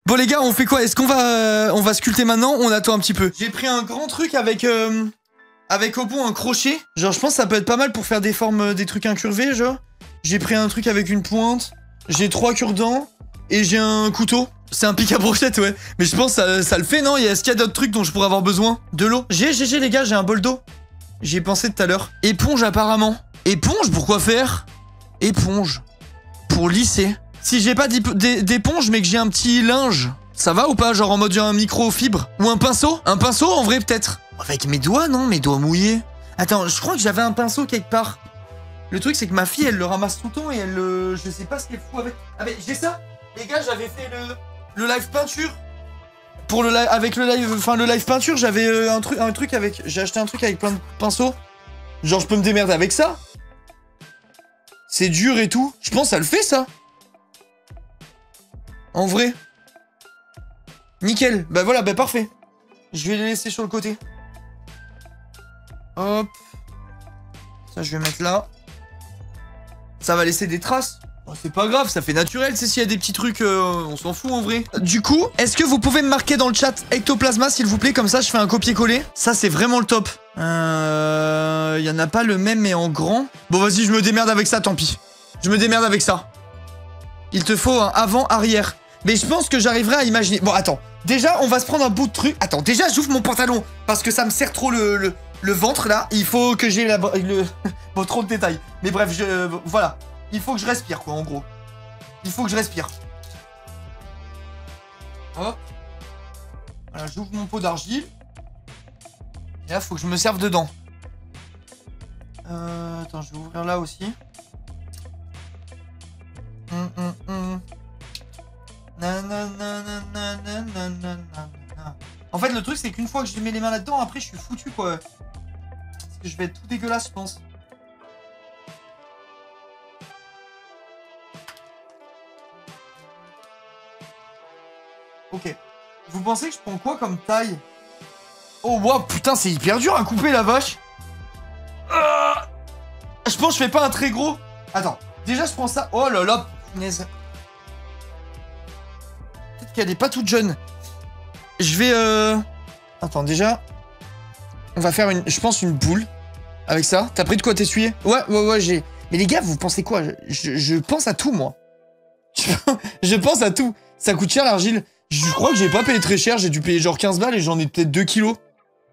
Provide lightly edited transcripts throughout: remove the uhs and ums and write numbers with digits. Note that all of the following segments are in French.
Bon les gars, on fait quoi? Est-ce qu'on va sculpter maintenant? On attend un petit peu. J'ai pris un grand truc avec au bout un crochet. Genre je pense que ça peut être pas mal pour faire des formes, des trucs incurvés genre. J'ai pris un truc avec une pointe. J'ai 3 cure-dents. Et j'ai un couteau. C'est un pic à brochette, ouais. Mais je pense que ça le fait, non? Est-ce qu'il y a d'autres trucs dont je pourrais avoir besoin? De l'eau. J'ai les gars, j'ai un bol d'eau. J'y ai pensé tout à l'heure. Éponge apparemment. Éponge, pourquoi faire? Éponge. Pour lisser. Si j'ai pas d'éponge mais que j'ai un petit linge, ça va ou pas? Genre en mode un microfibre? Ou un pinceau? Un pinceau en vrai peut-être? Avec mes doigts, non? Mes doigts mouillés. Attends, je crois que j'avais un pinceau quelque part. Le truc c'est que ma fille elle le ramasse tout le temps et elle je sais pas ce qu'elle fout avec. Ah mais j'ai ça. Les gars, j'avais fait le live peinture. Pour le live, avec le live peinture, j'avais un truc avec. J'ai acheté un truc avec plein de pinceaux. Genre je peux me démerder avec ça. C'est dur et tout. Je pense que ça le fait ça. En vrai. Nickel. Bah voilà, bah parfait. Je vais les laisser sur le côté. Hop. Ça, je vais mettre là. Ça va laisser des traces. Oh, c'est pas grave, ça fait naturel, c'est s'il y a des petits trucs, on s'en fout en vrai. Du coup, est-ce que vous pouvez me marquer dans le chat ectoplasma s'il vous plaît, comme ça je fais un copier-coller. Ça c'est vraiment le top. Y en a pas le même mais en grand. Bon vas-y, je me démerde avec ça, tant pis. Je me démerde avec ça. Il te faut un avant-arrière. Mais je pense que j'arriverai à imaginer. Bon attends, déjà on va se prendre un bout de truc. Attends, déjà j'ouvre mon pantalon parce que ça me serre trop le ventre là. Il faut que j'ai bon, trop de détails. Mais bref, voilà. Il faut que je respire, quoi, en gros. Il faut que je respire. Hop. Voilà, j'ouvre mon pot d'argile. Et là, faut que je me serve dedans. Attends, je vais ouvrir là aussi. En fait, le truc, c'est qu'une fois que je mets les mains là-dedans, après, je suis foutu, quoi. Parce que je vais être tout dégueulasse, je pense. Ok. Vous pensez que je prends quoi comme taille? Oh, wow, putain, c'est hyper dur à couper, la vache. Je pense que je fais pas un très gros. Attends, déjà, je prends ça. Oh là là, punaise. Peut-être qu'elle est pas toute jeune. Je vais, Attends, déjà... On va faire, je pense, une boule. Avec ça. T'as pris de quoi t'essuyer? Ouais, j'ai... Mais les gars, vous pensez quoi? Je pense à tout, moi. Je pense à tout. Ça coûte cher, l'argile. Je crois que j'ai pas payé très cher, j'ai dû payer genre 15 balles et j'en ai peut-être 2 kilos.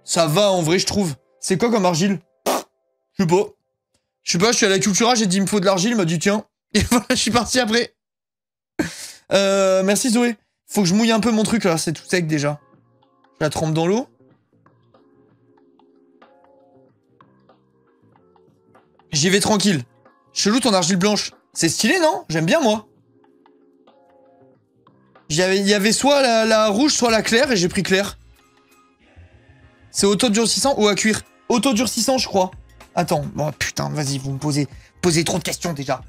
Ça va en vrai, je trouve. C'est quoi comme argile? Je sais pas. Je suis à la Cultura, j'ai dit il me faut de l'argile, il m'a dit tiens. Et voilà, je suis parti après. Merci Zoé. Faut que je mouille un peu mon truc là, c'est tout sec déjà. Je la trempe dans l'eau. J'y vais tranquille. Chelou ton argile blanche. C'est stylé non? J'aime bien moi. Il y avait soit la rouge, soit la claire, et j'ai pris claire. C'est auto-durcissant ou à cuire? Auto-durcissant, je crois. Attends, bon, putain, vas-y, vous me posez trop de questions, déjà.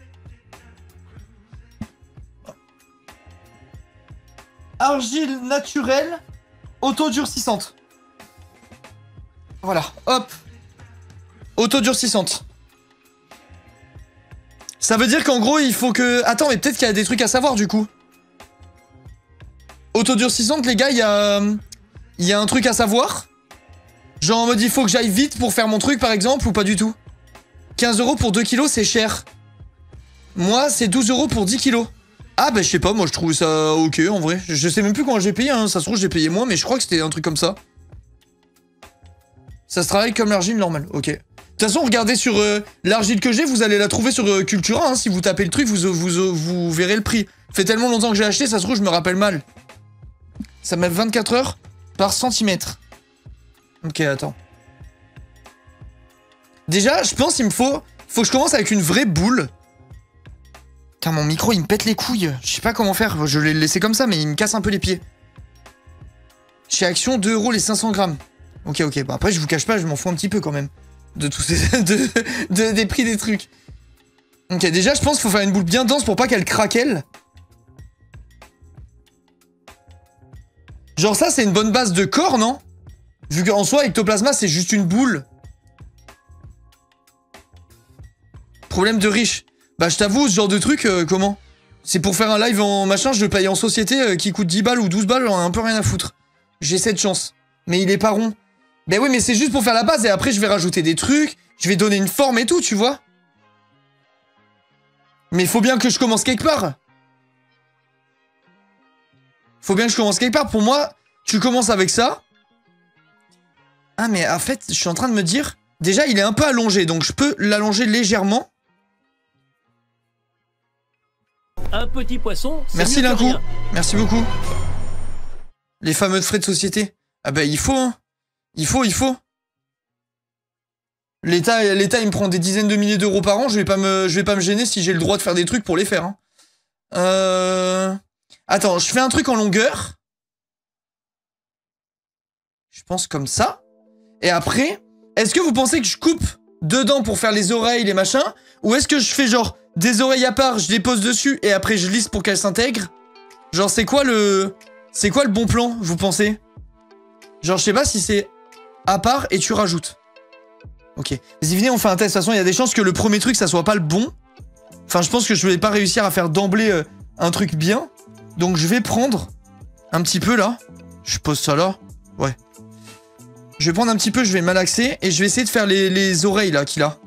Argile naturelle, auto-durcissante. Voilà, hop. Auto-durcissante. Ça veut dire qu'en gros, il faut que... Attends, mais peut-être qu'il y a des trucs à savoir, du coup. Autodurcissante, les gars, il y a un truc à savoir. Genre en mode il faut que j'aille vite pour faire mon truc par exemple ou pas du tout. 15 € pour 2 kilos c'est cher. Moi c'est 12 € pour 10 kilos. Ah bah je sais pas, moi je trouve ça ok en vrai. Je sais même plus comment j'ai payé, hein. Ça se trouve j'ai payé moins mais je crois que c'était un truc comme ça. Ça se travaille comme l'argile normale, ok. De toute façon regardez sur l'argile que j'ai, vous allez la trouver sur Cultura, hein. Si vous tapez le truc vous verrez le prix. Fait tellement longtemps que j'ai acheté, ça se trouve je me rappelle mal. Ça met 24 heures par centimètre. Ok, attends. Déjà, je pense qu'il me faut que je commence avec une vraie boule. Putain, mon micro, il me pète les couilles. Je sais pas comment faire. Je l'ai laissé comme ça, mais il me casse un peu les pieds. Chez Action, 2 € les 500 grammes. Ok. Bon, après, je vous cache pas, je m'en fous un petit peu quand même. De tous ces... des prix des trucs. Ok, déjà, je pense qu'il faut faire une boule bien dense pour pas qu'elle craquelle. Genre ça, c'est une bonne base de corps, non? Vu qu'en soi, ectoplasma, c'est juste une boule. Problème de riche. Bah, je t'avoue, ce genre de truc, comment? C'est pour faire un live en machin, je le paye en société qui coûte 10 balles ou 12 balles, j'en ai un peu rien à foutre. J'ai cette chance. Mais il est pas rond. Ben oui, mais c'est juste pour faire la base et après je vais rajouter des trucs, je vais donner une forme et tout, tu vois. Mais il faut bien que je commence quelque part. Faut bien que je commence quelque part. Pour moi, tu commences avec ça. Ah mais en fait, je suis en train de me dire... Déjà, il est un peu allongé, donc je peux l'allonger légèrement. Un petit poisson, merci d'un coup. Merci beaucoup. Les fameux frais de société. Ah bah il faut, hein. Il faut. L'État, il me prend des dizaines de milliers d'euros par an, je vais pas me gêner si j'ai le droit de faire des trucs pour les faire. Hein. Attends, je fais un truc en longueur. Je pense comme ça. Et après, est-ce que vous pensez que je coupe dedans pour faire les oreilles, les machins? Ou est-ce que je fais genre des oreilles à part, je les pose dessus et après je lisse pour qu'elles s'intègrent? Genre c'est quoi le bon plan, vous pensez? Genre je sais pas si c'est à part et tu rajoutes. Ok. Vas-y, venez, on fait un test. De toute façon, il y a des chances que le premier truc, ça soit pas le bon. Enfin, je pense que je vais pas réussir à faire d'emblée un truc bien. Donc je vais prendre un petit peu là. Je pose ça là. Ouais. Je vais prendre un petit peu, je vais malaxer et je vais essayer de faire les oreilles là qu'il a.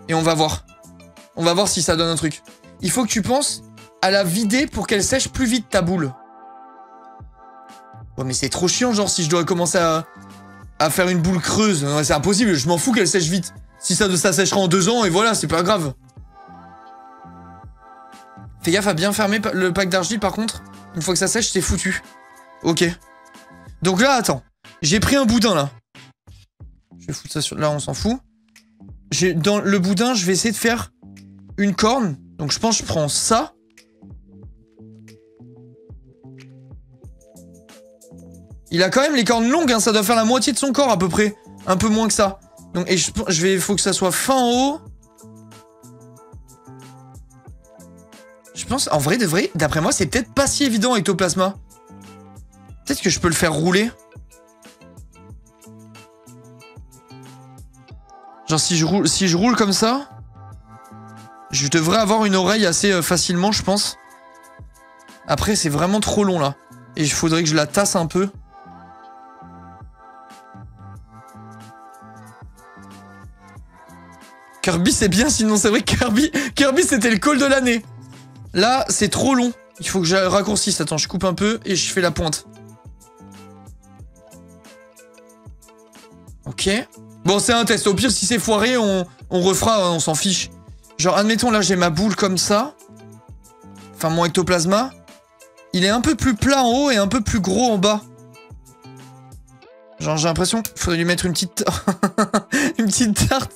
Et on va voir. On va voir si ça donne un truc. Il faut que tu penses à la vider pour qu'elle sèche plus vite ta boule. Ouais mais c'est trop chiant genre si je dois commencer à faire une boule creuse. C'est impossible, je m'en fous qu'elle sèche vite. Si ça séchera en 2 ans et voilà, c'est pas grave. Fais gaffe à bien fermer le pack d'argile par contre. Une fois que ça sèche, c'est foutu. Ok. Donc là, attends. J'ai pris un boudin là. Je vais foutre ça sur... Là, on s'en fout. Dans le boudin, je vais essayer de faire une corne. Donc je pense que je prends ça. Il a quand même les cornes longues, hein. Ça doit faire la moitié de son corps à peu près. Un peu moins que ça. Donc, et faut que ça soit fin en haut. Je pense, en vrai de vrai, d'après moi, c'est peut-être pas si évident Ectoplasma. Peut-être que je peux le faire rouler. Genre si je roule comme ça, je devrais avoir une oreille assez facilement, je pense. Après, c'est vraiment trop long là. Et il faudrait que je la tasse un peu. Kirby c'est bien, sinon c'est vrai que Kirby c'était le call de l'année. Là, c'est trop long. Il faut que je raccourcisse. Attends, je coupe un peu et je fais la pointe. Ok. Bon, c'est un test. Au pire, si c'est foiré, on refera, on s'en fiche. Genre, admettons, là, j'ai ma boule comme ça. Enfin, mon ectoplasma. Il est un peu plus plat en haut et un peu plus gros en bas. Genre, j'ai l'impression qu'il faudrait lui mettre une petite... une petite tarte.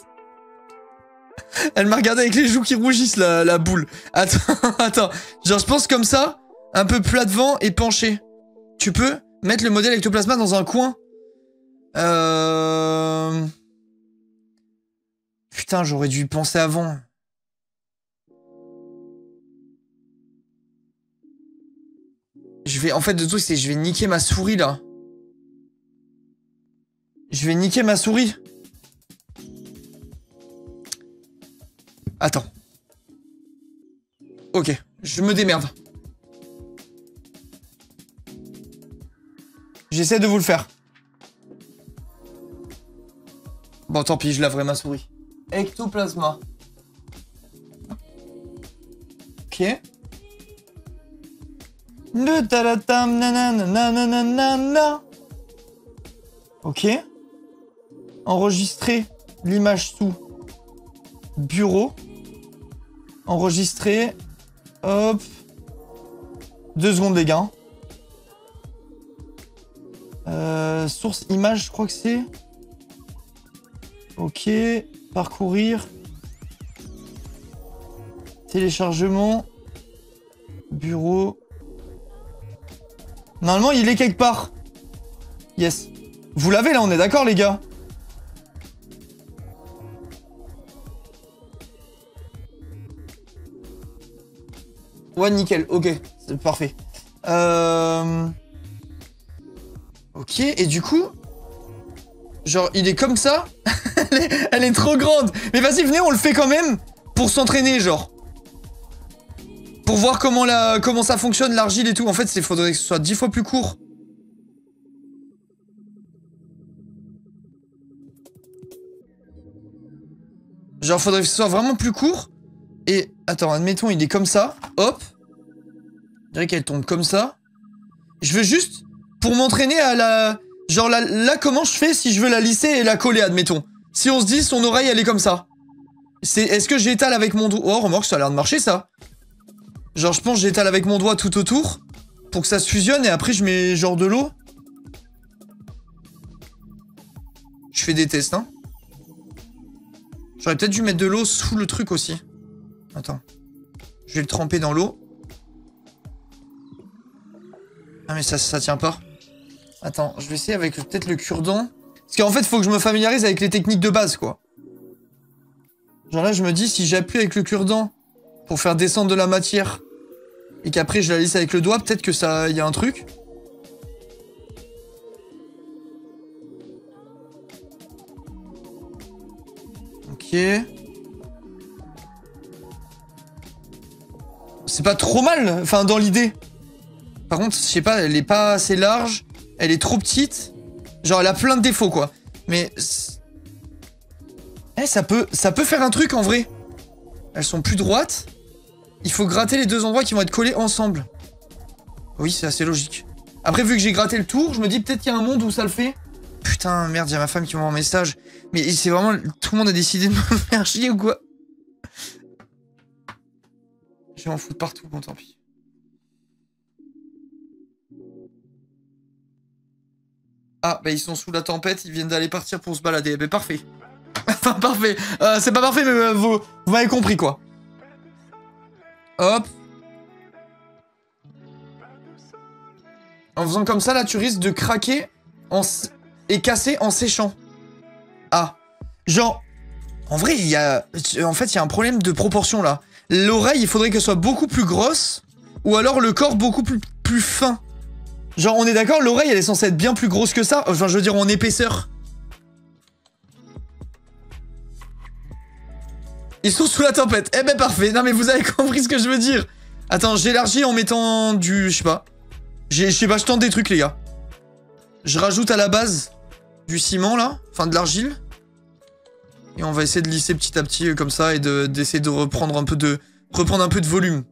Elle m'a regardé avec les joues qui rougissent, la boule. Attends. Genre, je pense comme ça, un peu plat devant et penché. Tu peux mettre le modèle ectoplasma dans un coin. Putain, j'aurais dû y penser avant. En fait, le truc, c'est que je vais niquer ma souris, là. Je vais niquer ma souris. Attends. Ok, je me démerde. J'essaie de vous le faire. Bon, tant pis, je laverai ma souris. Ectoplasma. Ok. Ok. Enregistrer l'image sous bureau. Enregistrer. Hop. 2 secondes, les gars. Source image, je crois que c'est. Ok. Parcourir. Téléchargement. Bureau. Normalement, il est quelque part. Yes. Vous l'avez là, on est d'accord, les gars? Ouais, nickel. Ok, c'est parfait. Ok, et du coup... Genre, il est comme ça. Elle est trop grande. Mais vas-y, venez, on le fait quand même. Pour s'entraîner, genre. Pour voir comment ça fonctionne, l'argile et tout. En fait, il faudrait que ce soit 10 fois plus court. Genre, faudrait que ce soit vraiment plus court. Et, attends, admettons, il est comme ça. Hop. Je dirais qu'elle tombe comme ça. Je veux juste, pour m'entraîner à la... Genre, là, comment je fais si je veux la lisser et la coller, admettons. Si on se dit, son oreille, elle est comme ça. Est-ce que j'étale avec mon doigt? Oh, remarque, ça a l'air de marcher, ça. Genre, je pense que j'étale avec mon doigt tout autour. Pour que ça se fusionne, et après, je mets genre de l'eau. Je fais des tests, hein. J'aurais peut-être dû mettre de l'eau sous le truc aussi. Attends. Je vais le tremper dans l'eau. Ah mais ça tient pas. Attends, je vais essayer avec peut-être le cure-dent. Parce qu'en fait, il faut que je me familiarise avec les techniques de base, quoi. Genre là, je me dis, si j'appuie avec le cure-dent pour faire descendre de la matière et qu'après je la lisse avec le doigt, peut-être que ça... y a un truc. Ok. C'est pas trop mal, enfin dans l'idée. Par contre, je sais pas, elle est pas assez large. Elle est trop petite. Genre, elle a plein de défauts, quoi. Mais... Eh, ça peut faire un truc, en vrai. Elles sont plus droites. Il faut gratter les deux endroits qui vont être collés ensemble. Oui, c'est assez logique. Après, vu que j'ai gratté le tour, je me dis peut-être qu'il y a un monde où ça le fait. Putain, merde, il y a ma femme qui m'envoie un message. Mais c'est vraiment... Tout le monde a décidé de me faire chier ou quoi? Je vais en foutre partout, bon, tant pis. Ah, bah ils sont sous la tempête, ils viennent d'aller partir pour se balader. Bah parfait. Enfin, parfait. C'est pas parfait, mais vous m'avez compris, quoi. Hop. En faisant comme ça, là, tu risques de craquer et casser en séchant. Ah. Genre... En vrai, il y a... En fait, il y a un problème de proportion, là. L'oreille, il faudrait qu'elle soit beaucoup plus grosse. Ou alors le corps beaucoup plus fin. Genre, on est d'accord, l'oreille, elle est censée être bien plus grosse que ça. Enfin, je veux dire, en épaisseur. Ils sont sous la tempête. Eh ben, parfait. Non, mais vous avez compris ce que je veux dire. Attends, j'élargis en mettant du... Je sais pas. Je sais pas, je tente des trucs, les gars. Je rajoute à la base du ciment, là. Enfin, de l'argile. Et on va essayer de lisser petit à petit, comme ça, et d'essayer de reprendre un peu de volume.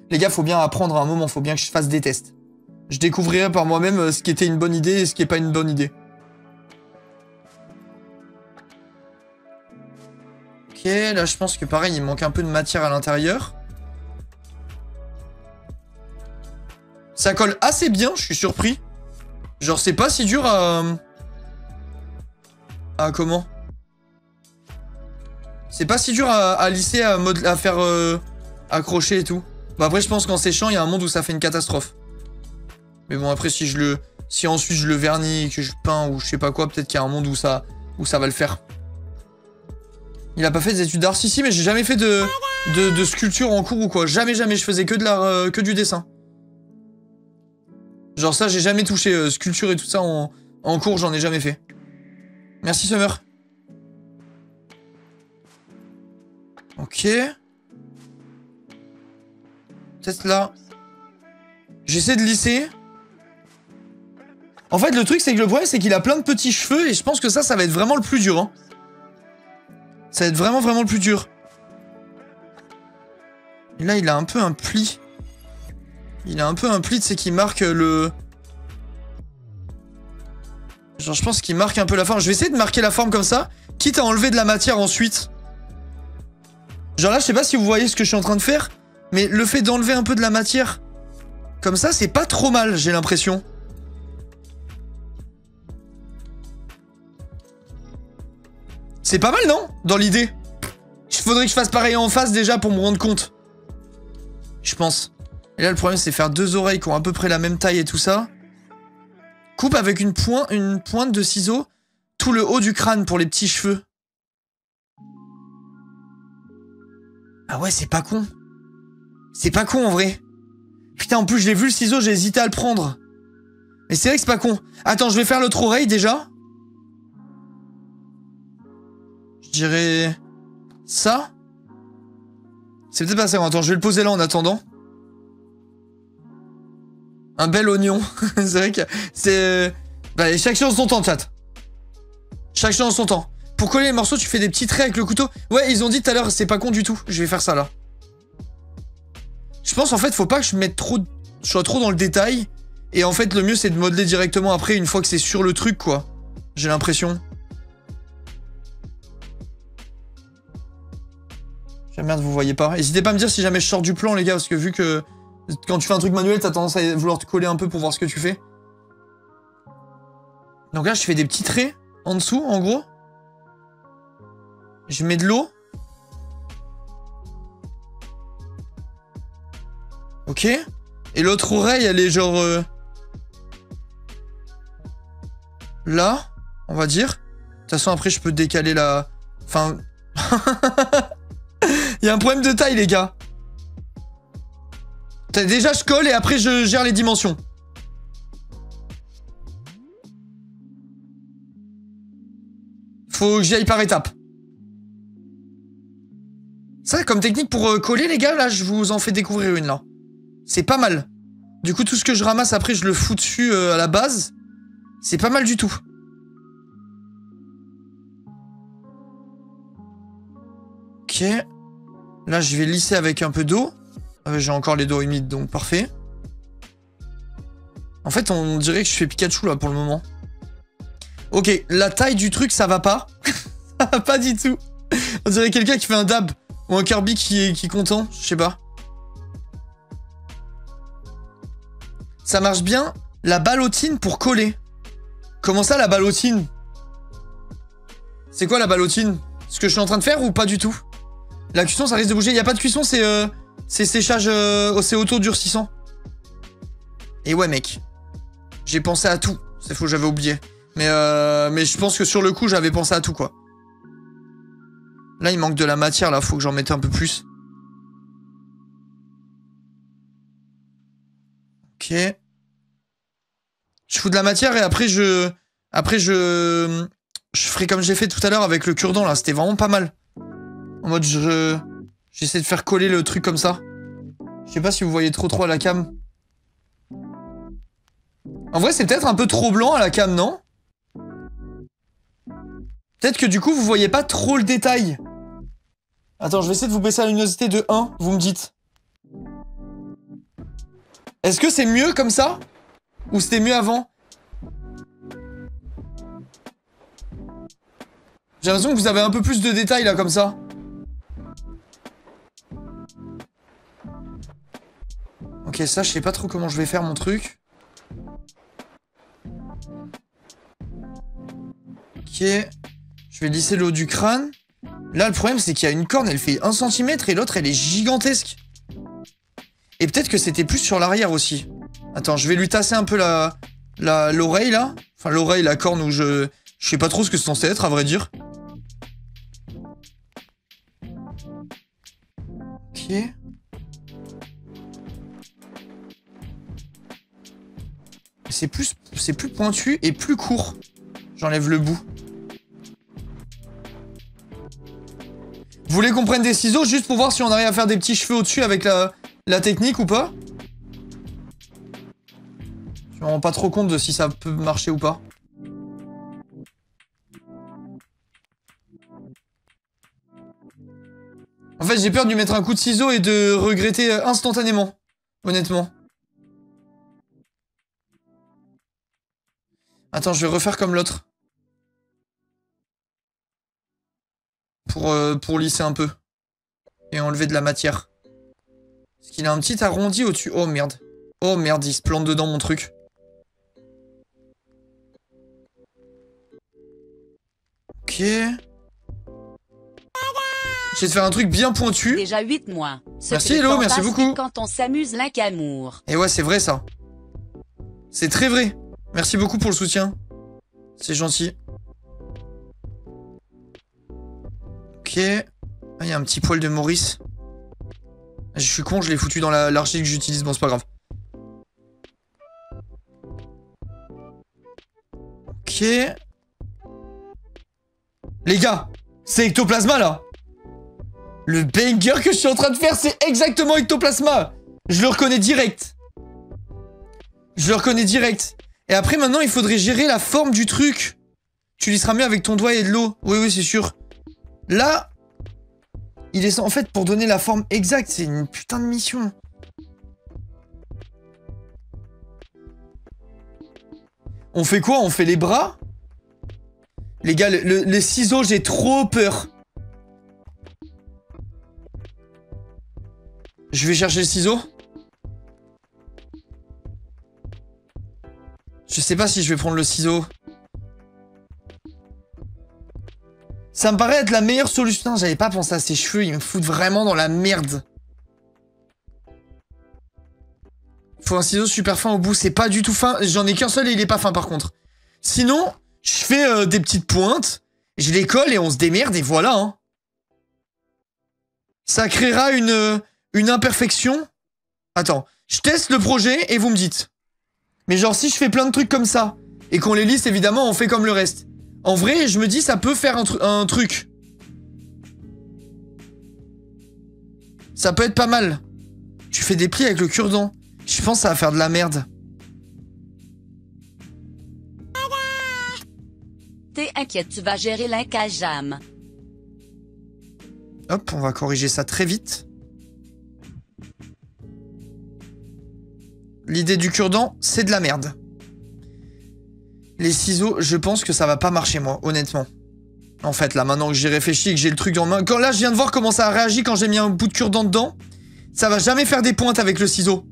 Les gars, faut bien apprendre à un moment. Faut bien que je fasse des tests. Je découvrirai par moi-même ce qui était une bonne idée et ce qui est pas une bonne idée. Ok, là je pense que pareil, il manque un peu de matière à l'intérieur. Ça colle assez bien, je suis surpris. Genre c'est pas si dur à... comment? C'est pas si dur à lisser, à faire accrocher et tout. Bah après je pense qu'en séchant, il y a un monde où ça fait une catastrophe. Mais bon, après, si ensuite je le vernis, que je peins ou je sais pas quoi, peut-être qu'il y a un monde où ça va le faire. Il a pas fait des études d'art, si, mais j'ai jamais fait de sculpture en cours ou quoi. Jamais, je faisais que de l'art, que du dessin. Genre ça, j'ai jamais touché sculpture et tout ça en cours, j'en ai jamais fait. Merci, Summer. Ok. Peut-être là. J'essaie de lisser. En fait, le truc, c'est que le problème, c'est qu'il a plein de petits cheveux et je pense que ça va être vraiment le plus dur. Hein. Ça va être vraiment le plus dur. Et là, il a un peu un pli. Il a un peu un pli, tu sais, qui marque le... Genre, je pense qu'il marque un peu la forme. Je vais essayer de marquer la forme comme ça, quitte à enlever de la matière ensuite. Genre là, je sais pas si vous voyez ce que je suis en train de faire, mais le fait d'enlever un peu de la matière comme ça, c'est pas trop mal, j'ai l'impression. C'est pas mal, non? Dans l'idée. Il faudrait que je fasse pareil en face déjà pour me rendre compte. Je pense. Et là, le problème, c'est faire deux oreilles qui ont à peu près la même taille et tout ça. Coupe avec une pointe de ciseau tout le haut du crâne pour les petits cheveux. Ah ouais, c'est pas con. C'est pas con, en vrai. Putain, en plus, je l'ai vu, le ciseau, j'ai hésité à le prendre. Mais c'est vrai que c'est pas con. Attends, je vais faire l'autre oreille, déjà. Je dirais... ça. C'est peut-être pas ça. Attends, je vais le poser là en attendant. Un bel oignon. C'est vrai que c'est... Bah, chaque chose en son temps, chat. Chaque chose en son temps. Pour coller les morceaux, tu fais des petits traits avec le couteau. Ouais, ils ont dit tout à l'heure, c'est pas con du tout. Je vais faire ça là. Je pense en fait, faut pas que je mette trop... Je sois trop dans le détail. Et en fait, le mieux, c'est de modeler directement après, une fois que c'est sur le truc, quoi. J'ai l'impression. Merde, vous voyez pas. N'hésitez pas à me dire si jamais je sors du plan, les gars, parce que vu que... Quand tu fais un truc manuel, t'as tendance à vouloir te coller un peu pour voir ce que tu fais. Donc là, je fais des petits traits en dessous, en gros. Je mets de l'eau. Ok. Et l'autre oreille, elle est genre... Là, on va dire. De toute façon, après, je peux décaler la... Enfin... Il y a un problème de taille, les gars. Déjà, je colle et après, je gère les dimensions. Faut que j'y aille par étapes. Ça, comme technique pour coller, les gars, là, je vous en fais découvrir une, là. C'est pas mal. Du coup, tout ce que je ramasse, après, je le fous dessus à la base. C'est pas mal du tout. Ok. Là, je vais lisser avec un peu d'eau. J'ai encore les doigts humides, donc parfait. En fait, on dirait que je fais Pikachu, là, pour le moment. Ok, la taille du truc, ça va pas. Ça va pas du tout. On dirait quelqu'un qui fait un dab. Ou un Kirby qui est content, je sais pas. Ça marche bien, la ballotine pour coller. Comment ça, la ballotine? C'est quoi, la ballotine? Ce que je suis en train de faire ou pas du tout? La cuisson, ça risque de bouger. Il n'y a pas de cuisson, c'est séchage... c'est auto-durcissant. Et ouais, mec. J'ai pensé à tout. C'est faux, j'avais oublié. Mais je pense que sur le coup, j'avais pensé à tout, quoi. Là, il manque de la matière, là. Faut que j'en mette un peu plus. Ok. Je fous de la matière et après, je ferai comme j'ai fait tout à l'heure avec le cure-dent, là. C'était vraiment pas mal. En mode, j'essaie de faire coller le truc comme ça. Je sais pas si vous voyez trop à la cam. En vrai, c'est peut-être un peu trop blanc à la cam, non? Peut-être que du coup, vous voyez pas trop le détail. Attends, je vais essayer de vous baisser la luminosité de 1, vous me dites. Est-ce que c'est mieux comme ça? Ou c'était mieux avant? J'ai l'impression que vous avez un peu plus de détails là, comme ça. Ok, ça, je sais pas trop comment je vais faire mon truc. Ok. Je vais lisser l'eau du crâne. Là, le problème, c'est qu'il y a une corne, elle fait 1 cm et l'autre, elle est gigantesque. Et peut-être que c'était plus sur l'arrière aussi. Attends, je vais lui tasser un peu l'oreille, là. Enfin, l'oreille, la corne où je sais pas trop ce que c'est censé être, à vrai dire. Ok. C'est plus pointu et plus court. J'enlève le bout. Vous voulez qu'on prenne des ciseaux juste pour voir si on arrive à faire des petits cheveux au-dessus avec la technique ou pas? Je me rends pas trop compte de si ça peut marcher ou pas. En fait, j'ai peur de lui mettre un coup de ciseau et de regretter instantanément. Honnêtement. Attends, je vais refaire comme l'autre. Pour lisser un peu. Et enlever de la matière. Parce qu'il a un petit arrondi au-dessus. Oh merde. Oh merde, il se plante dedans mon truc. Ok. J'essaie de faire un truc bien pointu. Déjà 8 mois. Merci Hello, merci beaucoup. Quand on s'amuse là qu'amour. Et ouais, c'est vrai ça. C'est très vrai. Merci beaucoup pour le soutien. C'est gentil. Ok. Ah, il y a un petit poil de Maurice. Je suis con, je l'ai foutu dans l'archi que j'utilise. Bon, c'est pas grave. Ok. Les gars, c'est Ectoplasma là. Le banger que je suis en train de faire, c'est exactement Ectoplasma. Je le reconnais direct. Je le reconnais direct. Et après, maintenant, il faudrait gérer la forme du truc. Tu lisseras mieux avec ton doigt et de l'eau. Oui, oui, c'est sûr. Là, il est... En fait, pour donner la forme exacte, c'est une putain de mission. On fait quoi? On fait les bras? Les gars, les ciseaux, j'ai trop peur. Je vais chercher le ciseau. Je sais pas si je vais prendre le ciseau. Ça me paraît être la meilleure solution. J'avais pas pensé à ses cheveux, ils me foutent vraiment dans la merde. Faut un ciseau super fin au bout, c'est pas du tout fin. J'en ai qu'un seul et il est pas fin par contre. Sinon, je fais des petites pointes, je les colle et on se démerde et voilà. Hein. Ça créera une imperfection. Attends, je teste le projet et vous me dites. Mais genre si je fais plein de trucs comme ça, et qu'on les liste évidemment, on fait comme le reste. En vrai, je me dis ça peut faire un truc. Ça peut être pas mal. Tu fais des plis avec le cure-dent. Je pense que ça va faire de la merde. T'es inquiète, tu vas gérer l'incajam. Hop, on va corriger ça très vite. L'idée du cure-dent, c'est de la merde. Les ciseaux, je pense que ça va pas marcher, moi, honnêtement. En fait, là, maintenant que j'ai réfléchi et que j'ai le truc dans la main... Quand là, je viens de voir comment ça a réagi quand j'ai mis un bout de cure-dent dedans. Ça va jamais faire des pointes avec le ciseau.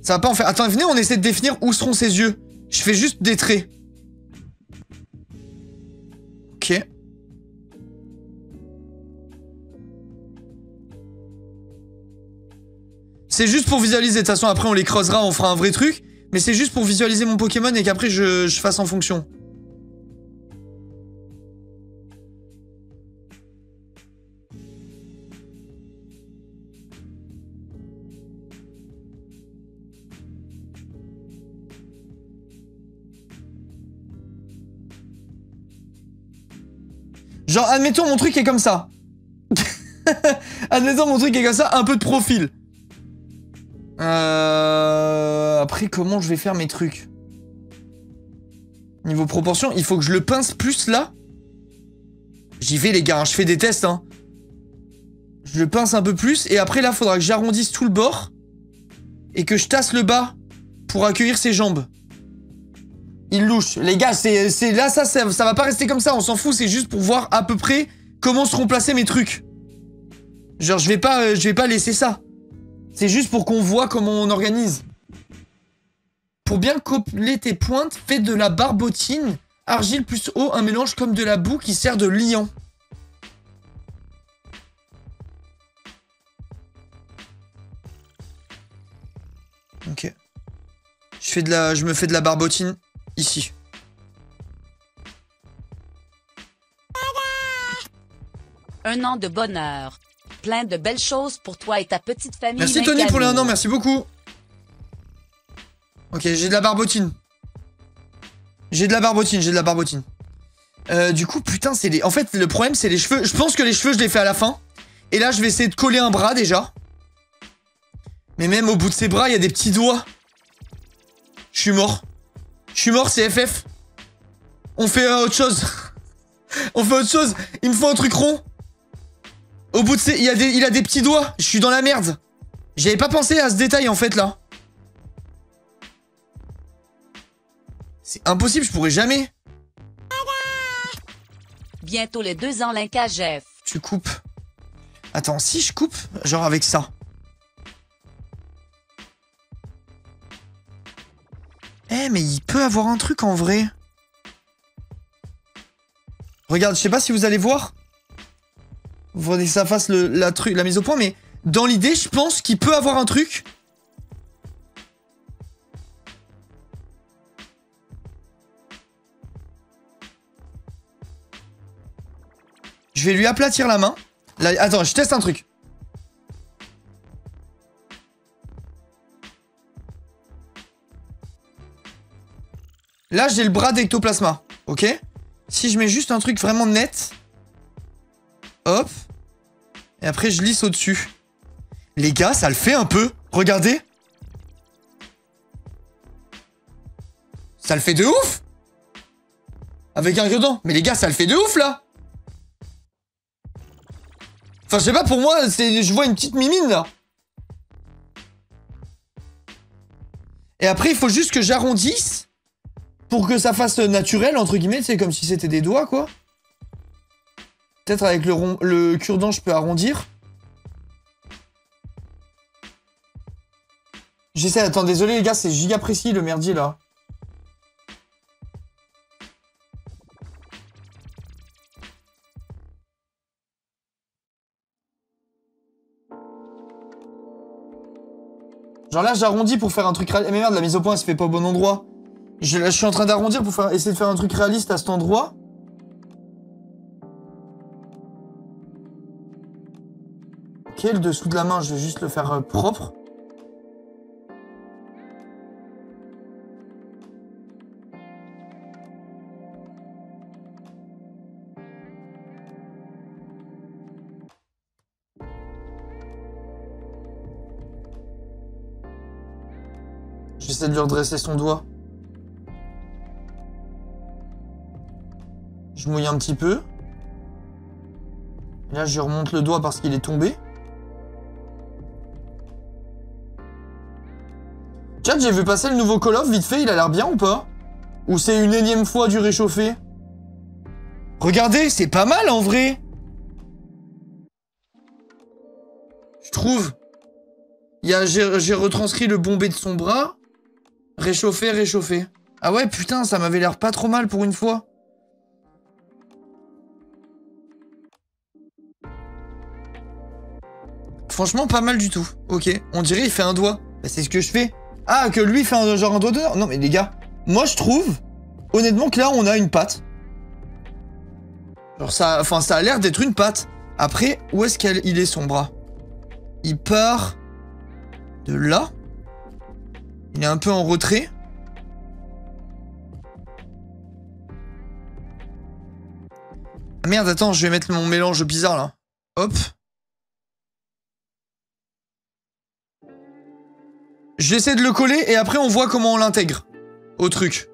Ça va pas en faire... Attends, venez, on essaie de définir où seront ses yeux. Je fais juste des traits. Ok. C'est juste pour visualiser. De toute façon, après, on les creusera, on fera un vrai truc. Mais c'est juste pour visualiser mon Pokémon et qu'après, je fasse en fonction. Genre, admettons, mon truc est comme ça. Admettons, mon truc est comme ça, un peu de profil. Après, comment je vais faire mes trucs? Niveau proportion, il faut que je le pince plus là. J'y vais, les gars, hein, je fais des tests. Hein. Je le pince un peu plus. Et après, là, faudra que j'arrondisse tout le bord. Et que je tasse le bas pour accueillir ses jambes. Il louche. Les gars, c'est là, ça va pas rester comme ça. On s'en fout, c'est juste pour voir à peu près comment seront placés mes trucs. Genre, je vais pas laisser ça. C'est juste pour qu'on voit comment on organise. Pour bien coller tes pointes, fais de la barbotine, argile plus eau, un mélange comme de la boue qui sert de liant. Ok. Je me fais de la barbotine ici. Un an de bonheur. Plein de belles choses pour toi et ta petite famille. Merci Tony pour les 1 an, merci beaucoup. Ok, j'ai de la barbotine. J'ai de la barbotine. Du coup, putain, c'est les... En fait, le problème, c'est les cheveux. Je pense que les cheveux, je les fais à la fin. Et là, je vais essayer de coller un bras, déjà. Mais même au bout de ses bras, il y a des petits doigts. Je suis mort. C'est FF. On fait autre chose. On fait autre chose. Il me faut un truc rond. Au bout de ses... Il a des petits doigts. Je suis dans la merde. J'avais pas pensé à ce détail, en fait, là. C'est impossible, je pourrais jamais. Bientôt les 2 ans, l'Incajef. Tu coupes. Attends, si je coupe, genre avec ça. Eh, mais il peut avoir un truc en vrai. Regarde, je sais pas si vous allez voir. Vous voyez que ça fasse la mise au point, mais dans l'idée, je pense qu'il peut avoir un truc. Je vais lui aplatir la main. Là, attends, je teste un truc. Là, j'ai le bras d'Ectoplasma. Ok? Si je mets juste un truc vraiment net. Hop. Et après, je lisse au-dessus. Les gars, ça le fait un peu. Regardez. Ça le fait de ouf. Avec un cure-dent. Mais les gars, ça le fait de ouf, là. Enfin, je sais pas, pour moi, je vois une petite mimine, là. Et après, il faut juste que j'arrondisse pour que ça fasse naturel, entre guillemets. C'est comme si c'était des doigts, quoi. Peut-être avec le cure-dent, je peux arrondir. J'essaie, attends, désolé les gars, c'est giga précis le merdier, là. Genre là, j'arrondis pour faire un truc réaliste. Mais merde, la mise au point, elle se fait pas au bon endroit. Là, je suis en train d'arrondir pour essayer de faire un truc réaliste à cet endroit. Ok, le dessous de la main, je vais juste le faire propre. J'essaie de lui redresser son doigt. Je mouille un petit peu. Et là, je lui remonte le doigt parce qu'il est tombé. Chat, j'ai vu passer le nouveau Call of, vite fait, il a l'air bien ou pas? Ou c'est une énième fois du réchauffé? Regardez, c'est pas mal en vrai. Je trouve. J'ai retranscrit le bombé de son bras. Réchauffé, réchauffé. Ah ouais, putain, ça m'avait l'air pas trop mal pour une fois. Franchement, pas mal du tout. Ok, on dirait il fait un doigt. Bah, c'est ce que je fais. Ah, que lui fait un doigt d'honneur. Non, mais les gars, moi je trouve, honnêtement, que là, on a une patte. Genre ça, enfin, ça a l'air d'être une patte. Après, où est-ce qu'il est son bras? Il part de là. Il est un peu en retrait. Ah merde, attends, je vais mettre mon mélange bizarre là. Hop. J'essaie de le coller et après on voit comment on l'intègre au truc.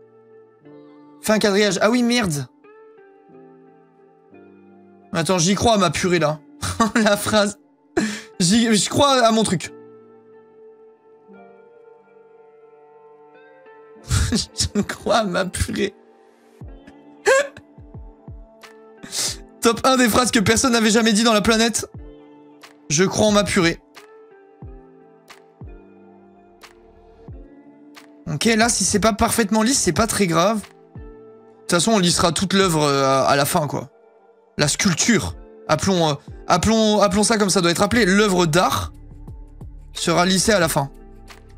Fin quadrillage. Ah oui, merde. Attends, j'y crois à ma purée là. La phrase. J'y crois à mon truc. Je crois à ma purée. Top 1 des phrases que personne n'avait jamais dit dans la planète. Je crois en ma purée. Ok, là, si c'est pas parfaitement lisse, c'est pas très grave. De toute façon, on lissera toute l'œuvre à la fin, quoi. La sculpture. Appelons ça comme ça doit être appelé. L'œuvre d'art sera lissée à la fin.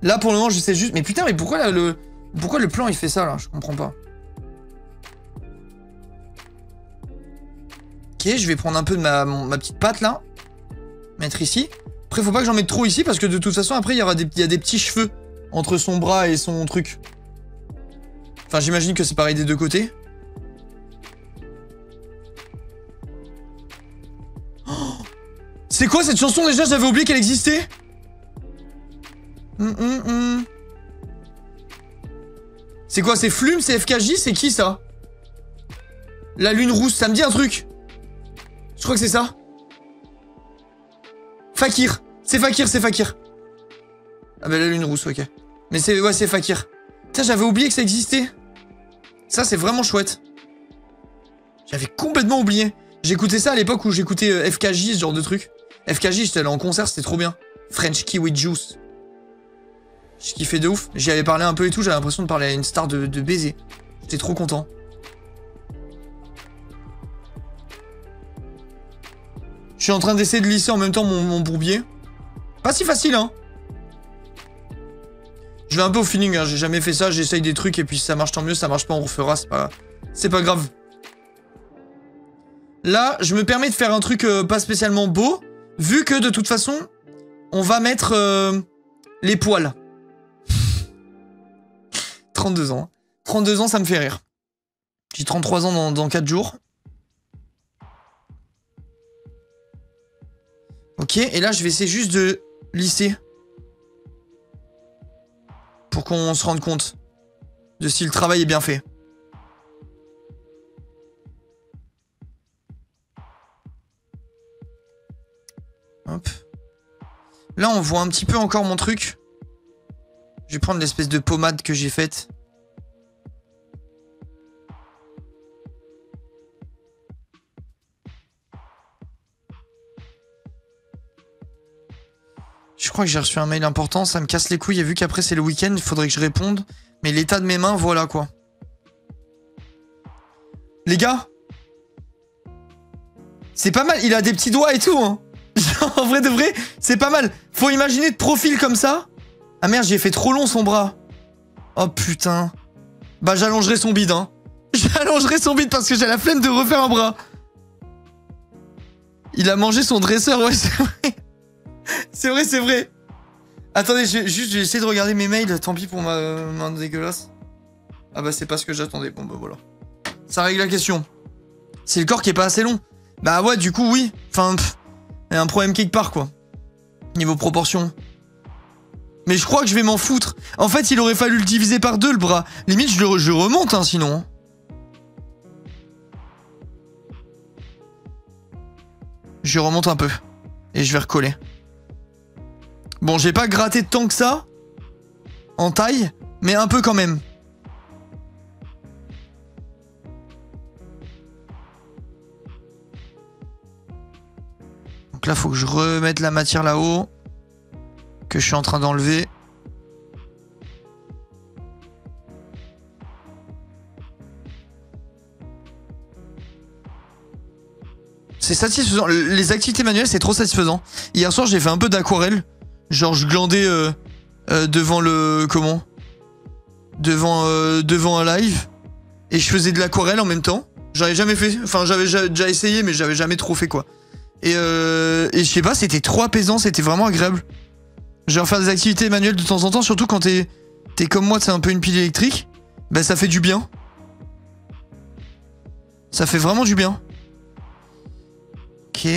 Là, pour le moment, je sais juste... Mais putain, mais pourquoi le plan, il fait ça, là? Je comprends pas. Ok, je vais prendre un peu de ma petite patte, là. Mettre ici. Après, faut pas que j'en mette trop ici, parce que de toute façon, après, il y a des petits cheveux entre son bras et son truc. Enfin, j'imagine que c'est pareil des deux côtés. Oh, c'est quoi cette chanson déjà? J'avais oublié qu'elle existait. C'est quoi? C'est Flume? C'est FKJ? C'est qui ça? La lune rousse, ça me dit un truc. Je crois que c'est ça. Fakir. C'est Fakir, c'est Fakir. Ah bah la lune rousse, ok. Mais c'est... Ouais, c'est Fakir. Putain, j'avais oublié que ça existait. Ça, c'est vraiment chouette. J'avais complètement oublié. J'écoutais ça à l'époque où j'écoutais FKJ, ce genre de truc. FKJ, j'étais allé en concert, c'était trop bien. French Kiwi Juice. Je kiffais de ouf. J'y avais parlé un peu et tout, j'avais l'impression de parler à une star de baiser. J'étais trop content. Je suis en train d'essayer de lisser en même temps mon bourbier. Pas si facile, hein. Je vais un peu au feeling, hein. J'ai jamais fait ça, j'essaye des trucs et puis si ça marche tant mieux, ça marche pas, on refera, c'est pas grave. Là, je me permets de faire un truc pas spécialement beau, vu que de toute façon, on va mettre les poils. 32 ans. 32 ans, ça me fait rire. J'ai 33 ans dans 4 jours. Ok, et là, je vais essayer juste de lisser. Pour qu'on se rende compte de si le travail est bien fait. Hop. Là, on voit un petit peu encore mon truc. Je vais prendre l'espèce de pommade que j'ai faite. Je crois que j'ai reçu un mail important, ça me casse les couilles et vu qu'après c'est le week-end, il faudrait que je réponde. Mais l'état de mes mains, voilà quoi. Les gars, c'est pas mal, il a des petits doigts et tout hein. En vrai de vrai, c'est pas mal. Faut imaginer de profil comme ça. Ah merde, j'ai fait trop long son bras. Oh putain. Bah j'allongerai son bide hein. J'allongerai son bide parce que j'ai la flemme de refaire un bras. Il a mangé son dresseur, ouais c'est vrai. C'est vrai, c'est vrai. Attendez, j'ai essayé de regarder mes mails. Tant pis pour ma main dégueulasse. Ah bah c'est pas ce que j'attendais. Bon bah voilà. Ça règle la question. C'est le corps qui est pas assez long. Bah ouais, du coup oui. Enfin, il y a un problème quelque part quoi. Niveau proportion. Mais je crois que je vais m'en foutre. En fait, il aurait fallu le diviser par 2 le bras. Limite, je remonte hein, sinon. Je remonte un peu. Et je vais recoller. Bon, j'ai pas gratté tant que ça, en taille, mais un peu quand même. Donc là, faut que je remette la matière là-haut, que je suis en train d'enlever. C'est satisfaisant. Les activités manuelles, c'est trop satisfaisant. Hier soir, j'ai fait un peu d'aquarelle. Genre je glandais devant le... Comment? Devant un live. Et je faisais de l'aquarelle en même temps. J'avais jamais fait... Enfin j'avais déjà essayé mais j'avais jamais trop fait quoi. Et je sais pas, c'était trop apaisant, c'était vraiment agréable. Genre faire des activités manuelles de temps en temps, surtout quand t'es comme moi, c'est un peu une pile électrique. Bah ça fait du bien. Ça fait vraiment du bien. Ok.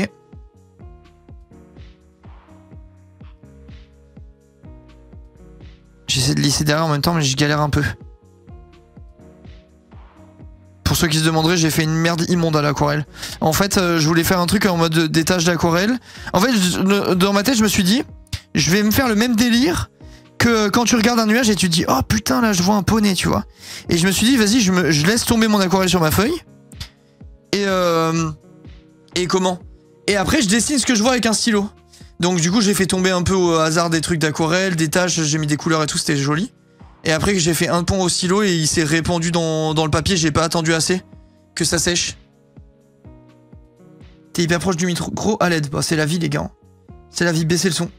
J'essaie de lisser derrière en même temps, mais je galère un peu. Pour ceux qui se demanderaient, j'ai fait une merde immonde à l'aquarelle. En fait, je voulais faire un truc en mode des tâches d'aquarelle. En fait, dans ma tête, je me suis dit, je vais me faire le même délire que quand tu regardes un nuage et tu te dis, oh putain, là, je vois un poney, tu vois. Et je me suis dit, vas-y, je laisse tomber mon aquarelle sur ma feuille. Et comment? Et après, je dessine ce que je vois avec un stylo. Donc du coup j'ai fait tomber un peu au hasard des trucs d'aquarelle, des taches, j'ai mis des couleurs et tout, c'était joli. Et après j'ai fait un pont au stylo et il s'est répandu dans le papier, j'ai pas attendu assez que ça sèche. T'es hyper proche du micro à l'aide, bah, c'est la vie les gars. C'est la vie, baissez le son.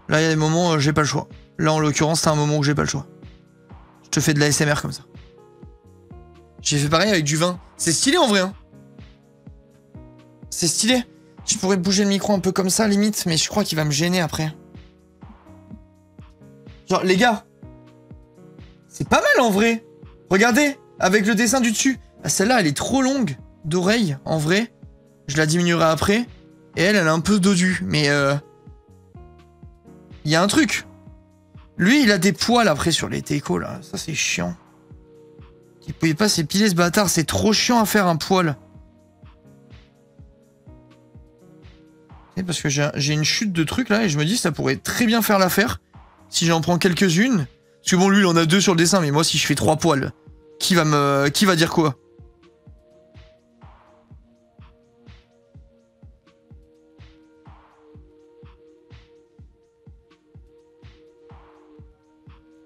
Là il y a des moments j'ai pas le choix. Là en l'occurrence c'est un moment où j'ai pas le choix. Je te fais de la SMR comme ça. J'ai fait pareil avec du vin. C'est stylé en vrai hein. C'est stylé. Je pourrais bouger le micro un peu comme ça, limite, mais je crois qu'il va me gêner après. Genre, les gars, c'est pas mal en vrai. Regardez, avec le dessin du dessus. Ah, celle-là, elle est trop longue d'oreille, en vrai. Je la diminuerai après. Et elle a un peu dodu, mais il y a un truc. Lui, il a des poils après sur les técos, là. Ça, c'est chiant. Il pouvait pas s'épiler, ce bâtard. C'est trop chiant à faire un poil. Parce que j'ai une chute de trucs là et je me dis ça pourrait très bien faire l'affaire si j'en prends quelques-unes. Parce que bon lui il en a 2 sur le dessin mais moi si je fais 3 poils, qui va dire quoi?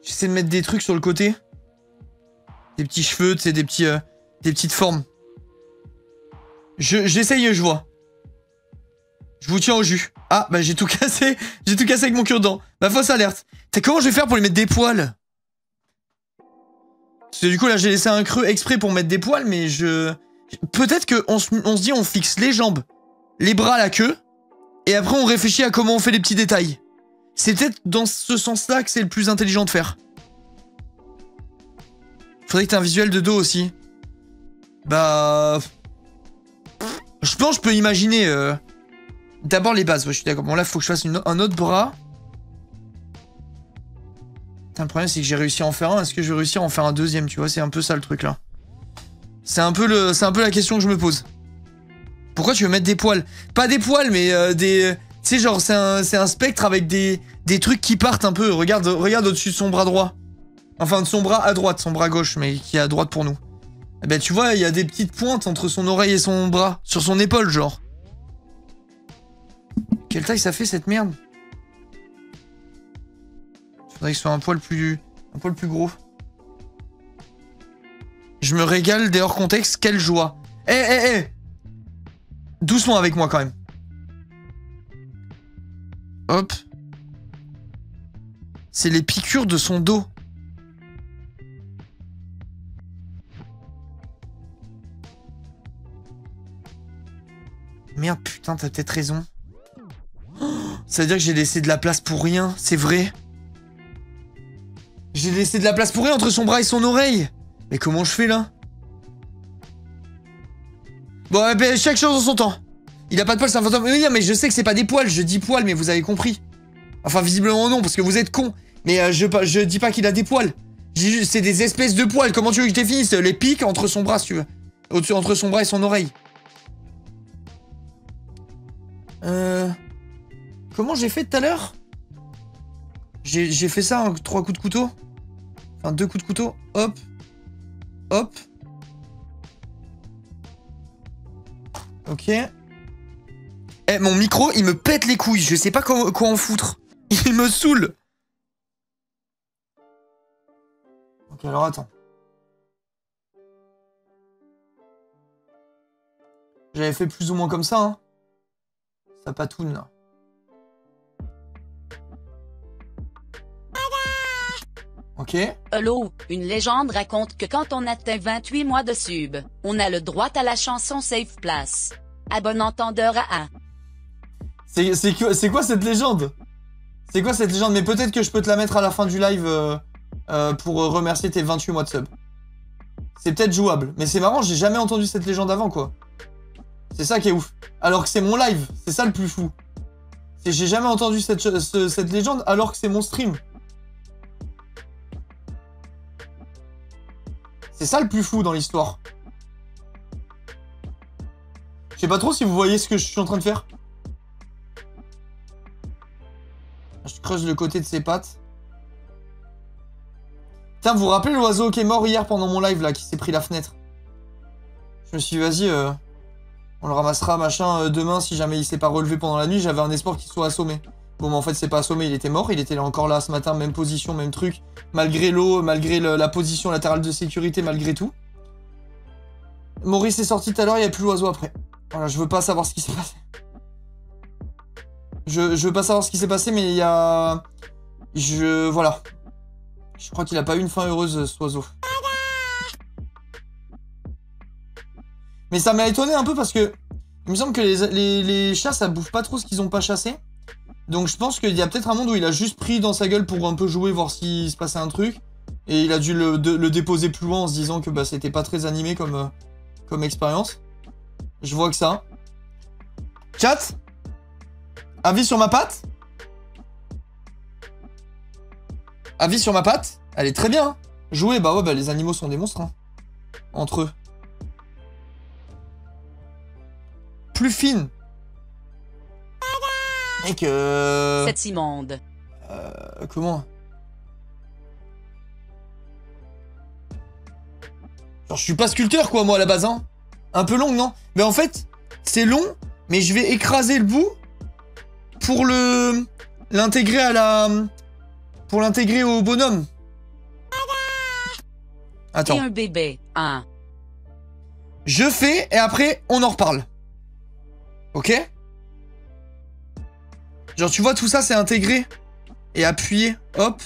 J'essaie de mettre des trucs sur le côté. Des petits cheveux, tu sais, des petites formes. J'essaye et je vois. Je vous tiens au jus. Ah, bah j'ai tout cassé. J'ai tout cassé avec mon cure-dent. Bah fausse alerte. T'as comment je vais faire pour lui mettre des poils? Parce que du coup là j'ai laissé un creux exprès pour mettre des poils, mais peut-être qu'on se dit on fixe les jambes, les bras, la queue, et après on réfléchit à comment on fait les petits détails. C'est peut-être dans ce sens-là que c'est le plus intelligent de faire. Faudrait que t'aies un visuel de dos aussi. Bah... Je pense que je peux imaginer... D'abord les bases, ouais, je suis d'accord. Bon là, faut que je fasse un autre bras. Putain, le problème, c'est que j'ai réussi à en faire un. Est-ce que je vais réussir à en faire un deuxième, tu vois? C'est un peu ça, le truc, là. C'est un peu la question que je me pose. Pourquoi tu veux mettre des poils? Pas des poils, mais des... Tu sais, genre, c'est un spectre avec des trucs qui partent un peu. Regarde au-dessus de son bras droit. Enfin, de son bras à droite, son bras gauche, mais qui est à droite pour nous. Eh ben, tu vois, il y a des petites pointes entre son oreille et son bras. Sur son épaule, genre. Quelle taille ça fait, cette merde? Faudrait que ce soit un poil plus gros. Je me régale des hors contexte, quelle joie. Eh doucement avec moi, quand même. Hop. C'est les piqûres de son dos. Merde, putain, t'as peut-être raison. Ça veut dire que j'ai laissé de la place pour rien, c'est vrai. J'ai laissé de la place pour rien entre son bras et son oreille. Mais comment je fais, là? Bon, ben, chaque chose en son temps. Il a pas de poils, c'est un fantôme. Oui, mais je sais que c'est pas des poils, je dis poils, mais vous avez compris. Enfin, visiblement non, parce que vous êtes cons. Mais je dis pas qu'il a des poils. C'est des espèces de poils, comment tu veux que je définisse? Les pics entre son bras, si tu veux. Au-dessus, entre son bras et son oreille. Comment j'ai fait tout à l'heure? J'ai fait ça en 3 coups de couteau. Enfin, 2 coups de couteau. Hop. Hop. Ok. Eh, mon micro, il me pète les couilles. Je sais pas quoi en foutre. Il me saoule. Ok, alors attends. J'avais fait plus ou moins comme ça, hein. Ça patoune, là. Ok. Hello, une légende raconte que quand on atteint 28 mois de sub, on a le droit à la chanson Safe Place. À bon entendeur à 1. C'est quoi cette légende? C'est quoi cette légende? Mais peut-être que je peux te la mettre à la fin du live pour remercier tes 28 mois de sub. C'est peut-être jouable. Mais c'est marrant, j'ai jamais entendu cette légende avant, quoi. C'est ça qui est ouf. Alors que c'est mon live, c'est ça le plus fou. J'ai jamais entendu cette légende alors que c'est mon stream. C'est ça le plus fou dans l'histoire. Je sais pas trop si vous voyez ce que je suis en train de faire. Je creuse le côté de ses pattes. Putain, vous vous rappelez l'oiseau qui est mort hier pendant mon live là, qui s'est pris la fenêtre? Je me suis dit, vas-y, on le ramassera machin demain si jamais il s'est pas relevé pendant la nuit. J'avais un espoir qu'il soit assommé. Bon, mais en fait, c'est pas assommé, il était mort. Il était encore là ce matin, même position, même truc. Malgré l'eau, malgré la position latérale de sécurité, malgré tout. Maurice est sorti tout à l'heure, il n'y a plus l'oiseau après. Voilà, je veux pas savoir ce qui s'est passé. Je veux pas savoir ce qui s'est passé, mais il y a... Voilà. Je crois qu'il a pas eu une fin heureuse, cet oiseau. Mais ça m'a étonné un peu parce que... Il me semble que les chats, ça bouffe pas trop ce qu'ils ont pas chassé. Donc je pense qu'il y a peut-être un monde où il a juste pris dans sa gueule pour un peu jouer, voir s'il se passait un truc. Et il a dû le déposer plus loin en se disant que bah, c'était pas très animé comme expérience. Je vois que ça. Chat? Avis sur ma patte? Avis sur ma patte? Elle est très bien. Hein. Jouer, bah ouais, bah les animaux sont des monstres. Hein. Entre eux. Plus fine. Mec, C'est immonde. Comment? Genre, je suis pas sculpteur, quoi, moi, à la base, hein. Un peu long, non? Mais en fait, c'est long, mais je vais écraser le bout pour l'intégrer à la... Pour l'intégrer au bonhomme. Attends. Et un bébé, hein. Je fais, et après, on en reparle. Ok? Genre, tu vois, tout ça, c'est intégré. Et appuyé. Hop.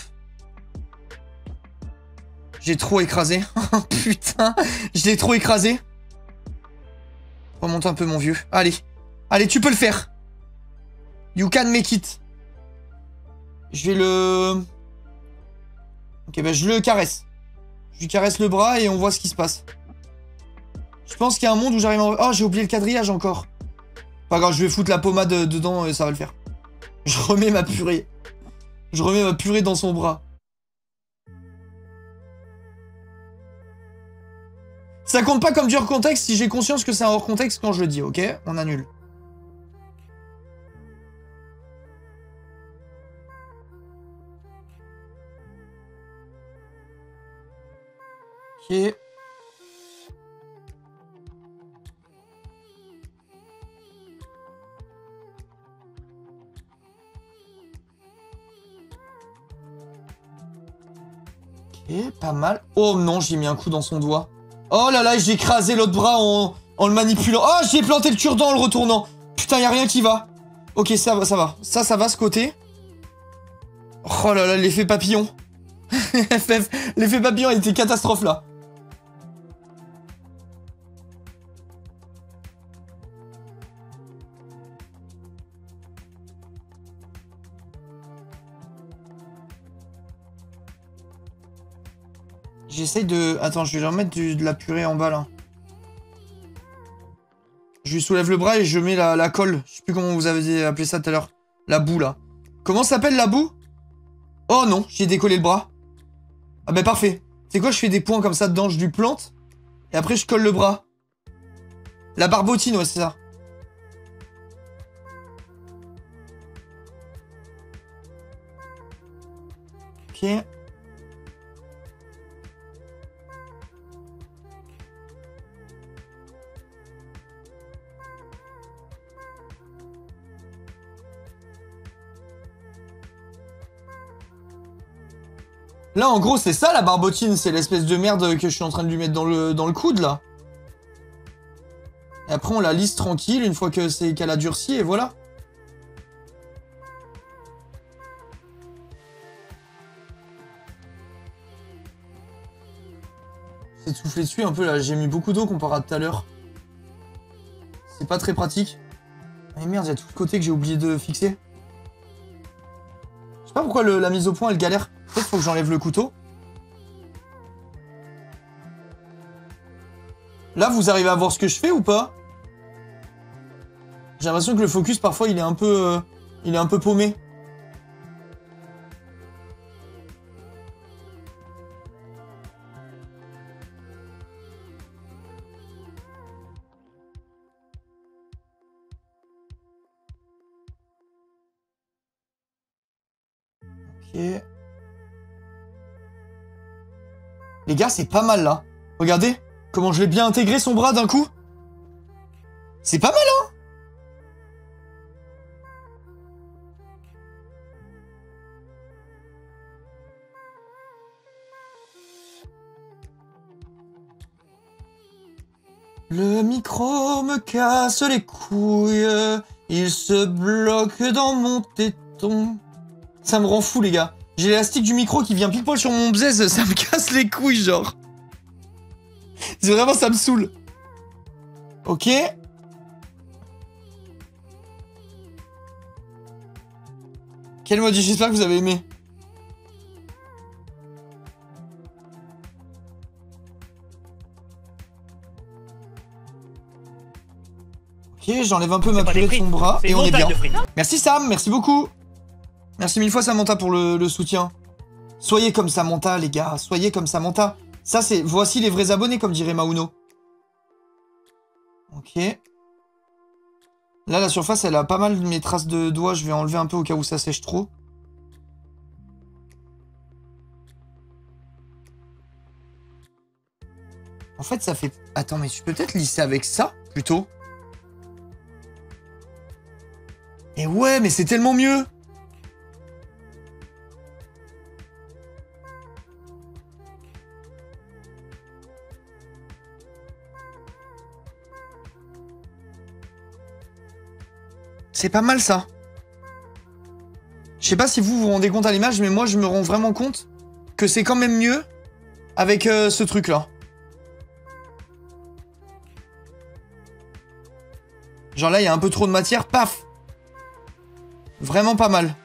J'ai trop écrasé. Putain. Je l'ai trop écrasé. Remonte un peu, mon vieux. Allez. Allez, tu peux le faire. You can make it. Je vais le... Ok, bah je le caresse. Je lui caresse le bras et on voit ce qui se passe. Je pense qu'il y a un monde où j'arrive en... Oh, j'ai oublié le quadrillage encore. Pas grave, je vais foutre la pommade dedans et ça va le faire. Je remets ma purée. Je remets ma purée dans son bras. Ça compte pas comme du hors contexte si j'ai conscience que c'est un hors contexte quand je le dis, ok? On annule. Ok. Ok, pas mal. Oh non, j'ai mis un coup dans son doigt. Oh là là, j'ai écrasé l'autre bras en le manipulant. Oh, j'ai planté le cure-dent en le retournant. Putain, y a rien qui va. Ok, ça va, ça va. Ça va, ce côté. Oh là là, l'effet papillon. L'effet papillon était catastrophe, là. J'essaye de... Attends, je vais leur mettre de la purée en bas, là. Je lui soulève le bras et je mets la colle. Je sais plus comment vous avez appelé ça tout à l'heure. La boue, là. Comment s'appelle la boue? Oh non, j'ai décollé le bras. Ah bah parfait. C'est quoi, je fais des points comme ça dedans, je lui plante. Et après, je colle le bras. La barbotine, ouais, c'est ça. Ok. Là, en gros, c'est ça la barbotine, c'est l'espèce de merde que je suis en train de lui mettre dans le coude, là. Et après, on la lisse tranquille une fois que c'est qu'elle a durci, et voilà. C'est soufflé dessus un peu, là. J'ai mis beaucoup d'eau comparé à tout à l'heure. C'est pas très pratique. Mais merde, il y a tout le côté que j'ai oublié de fixer. Je sais pas pourquoi la mise au point, elle galère. Peut-être faut que j'enlève le couteau. Là, vous arrivez à voir ce que je fais ou pas? J'ai l'impression que le focus, parfois, il est un peu paumé. Ok. Les gars, c'est pas mal, là. Regardez comment je l'ai bien intégré, son bras, d'un coup. C'est pas mal, hein? Le micro me casse les couilles, il se bloque dans mon téton. Ça me rend fou, les gars. J'ai l'élastique du micro qui vient pile poil sur mon bzèze, ça me casse les couilles, genre. C'est vraiment, ça me saoule. Ok. Quel mode? J'espère que vous avez aimé. Ok, j'enlève un peu ma purée de son bras et on est bien. Merci Sam, merci beaucoup. Merci mille fois Samantha pour le soutien. Soyez comme Samantha les gars, soyez comme Samantha. Ça c'est, voici les vrais abonnés comme dirait Mauno. Ok. Là la surface elle a pas mal de mes traces de doigts, je vais enlever un peu au cas où ça sèche trop. En fait ça fait... Attends mais tu peux peut-être lisser avec ça plutôt. Et ouais mais c'est tellement mieux. C'est pas mal ça. Je sais pas si vous vous rendez compte à l'image, mais moi je me rends vraiment compte que c'est quand même mieux avec ce truc là. Genre là il y a un peu trop de matière, paf. Vraiment pas mal.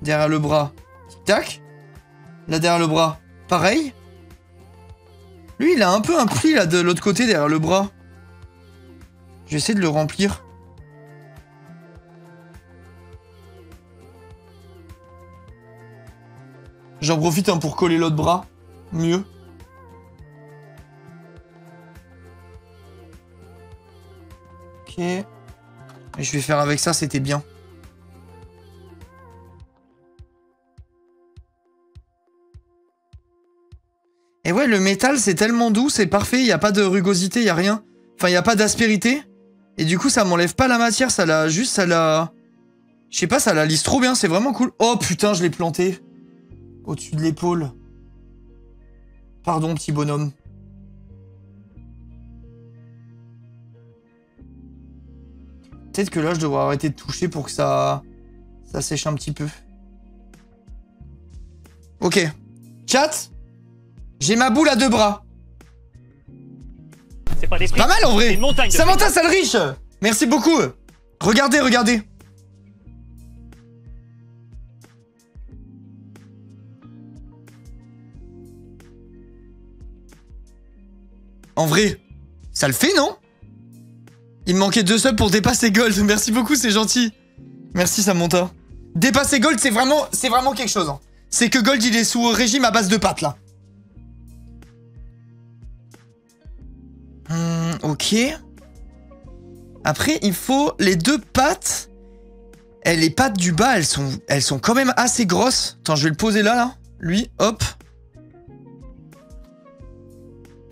Derrière le bras, tac. Là, derrière le bras. Pareil. Lui, il a un peu un pli, là, de l'autre côté, derrière le bras. Je vais essayer de le remplir. J'en profite hein, pour coller l'autre bras. Mieux. Ok. Et je vais faire avec ça, c'était bien. Et ouais, le métal, c'est tellement doux, c'est parfait, il n'y a pas de rugosité, il n'y a rien. Enfin, il n'y a pas d'aspérité. Et du coup, ça m'enlève pas la matière, ça la... Juste, ça la... Je sais pas, ça la lisse trop bien, c'est vraiment cool. Oh putain, je l'ai planté. Au-dessus de l'épaule. Pardon, petit bonhomme. Peut-être que là, je devrais arrêter de toucher pour que ça sèche un petit peu. Ok. Chat, j'ai ma boule à 2 bras. C'est pas, pas mal en vrai. Samantha Salrich, merci beaucoup. Regardez, regardez. En vrai, ça le fait, non? Il me manquait 2 subs pour dépasser Gold. Merci beaucoup, c'est gentil. Merci, Samantha. Dépasser Gold, c'est vraiment quelque chose. Hein. C'est que Gold, il est sous régime à base de pâtes, là. Ok. Après, il faut les 2 pattes. Et les pattes du bas, elles sont quand même assez grosses. Attends, je vais le poser là, là. Lui, hop.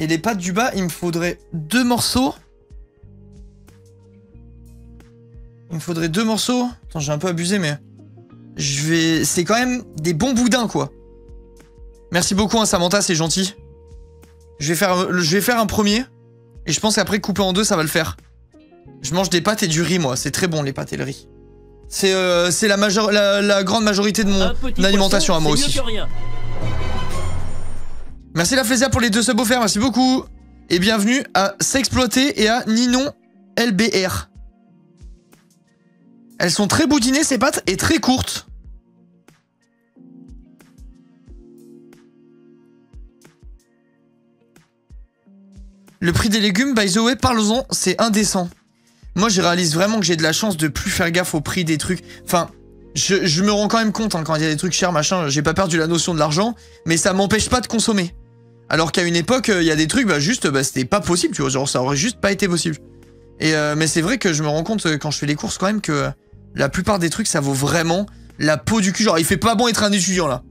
Et les pattes du bas, il me faudrait 2 morceaux. Il me faudrait 2 morceaux. Attends, j'ai un peu abusé, mais... C'est quand même des bons boudins, quoi. Merci beaucoup, hein, Samantha, c'est gentil. Je vais faire un premier. Et je pense qu'après, couper en 2, ça va le faire. Je mange des pâtes et du riz, moi. C'est très bon, les pâtes et le riz. C'est la grande majorité de mon alimentation à moi aussi. Merci la Flésia pour les 2 subs offerts, merci beaucoup. Et bienvenue à S'Exploiter et à Ninon LBR. Elles sont très boudinées ces pâtes et très courtes. Le prix des légumes, by the way, parlons-en, c'est indécent. Moi, je réalise vraiment que j'ai de la chance de plus faire gaffe au prix des trucs. Enfin, je me rends quand même compte hein, quand il y a des trucs chers, machin, j'ai pas perdu la notion de l'argent, mais ça m'empêche pas de consommer. Alors qu'à une époque, il y a des trucs, c'était pas possible, tu vois, genre ça aurait juste pas été possible. Et mais c'est vrai que je me rends compte quand je fais les courses quand même que la plupart des trucs, ça vaut vraiment la peau du cul. Genre, il fait pas bon être un étudiant là.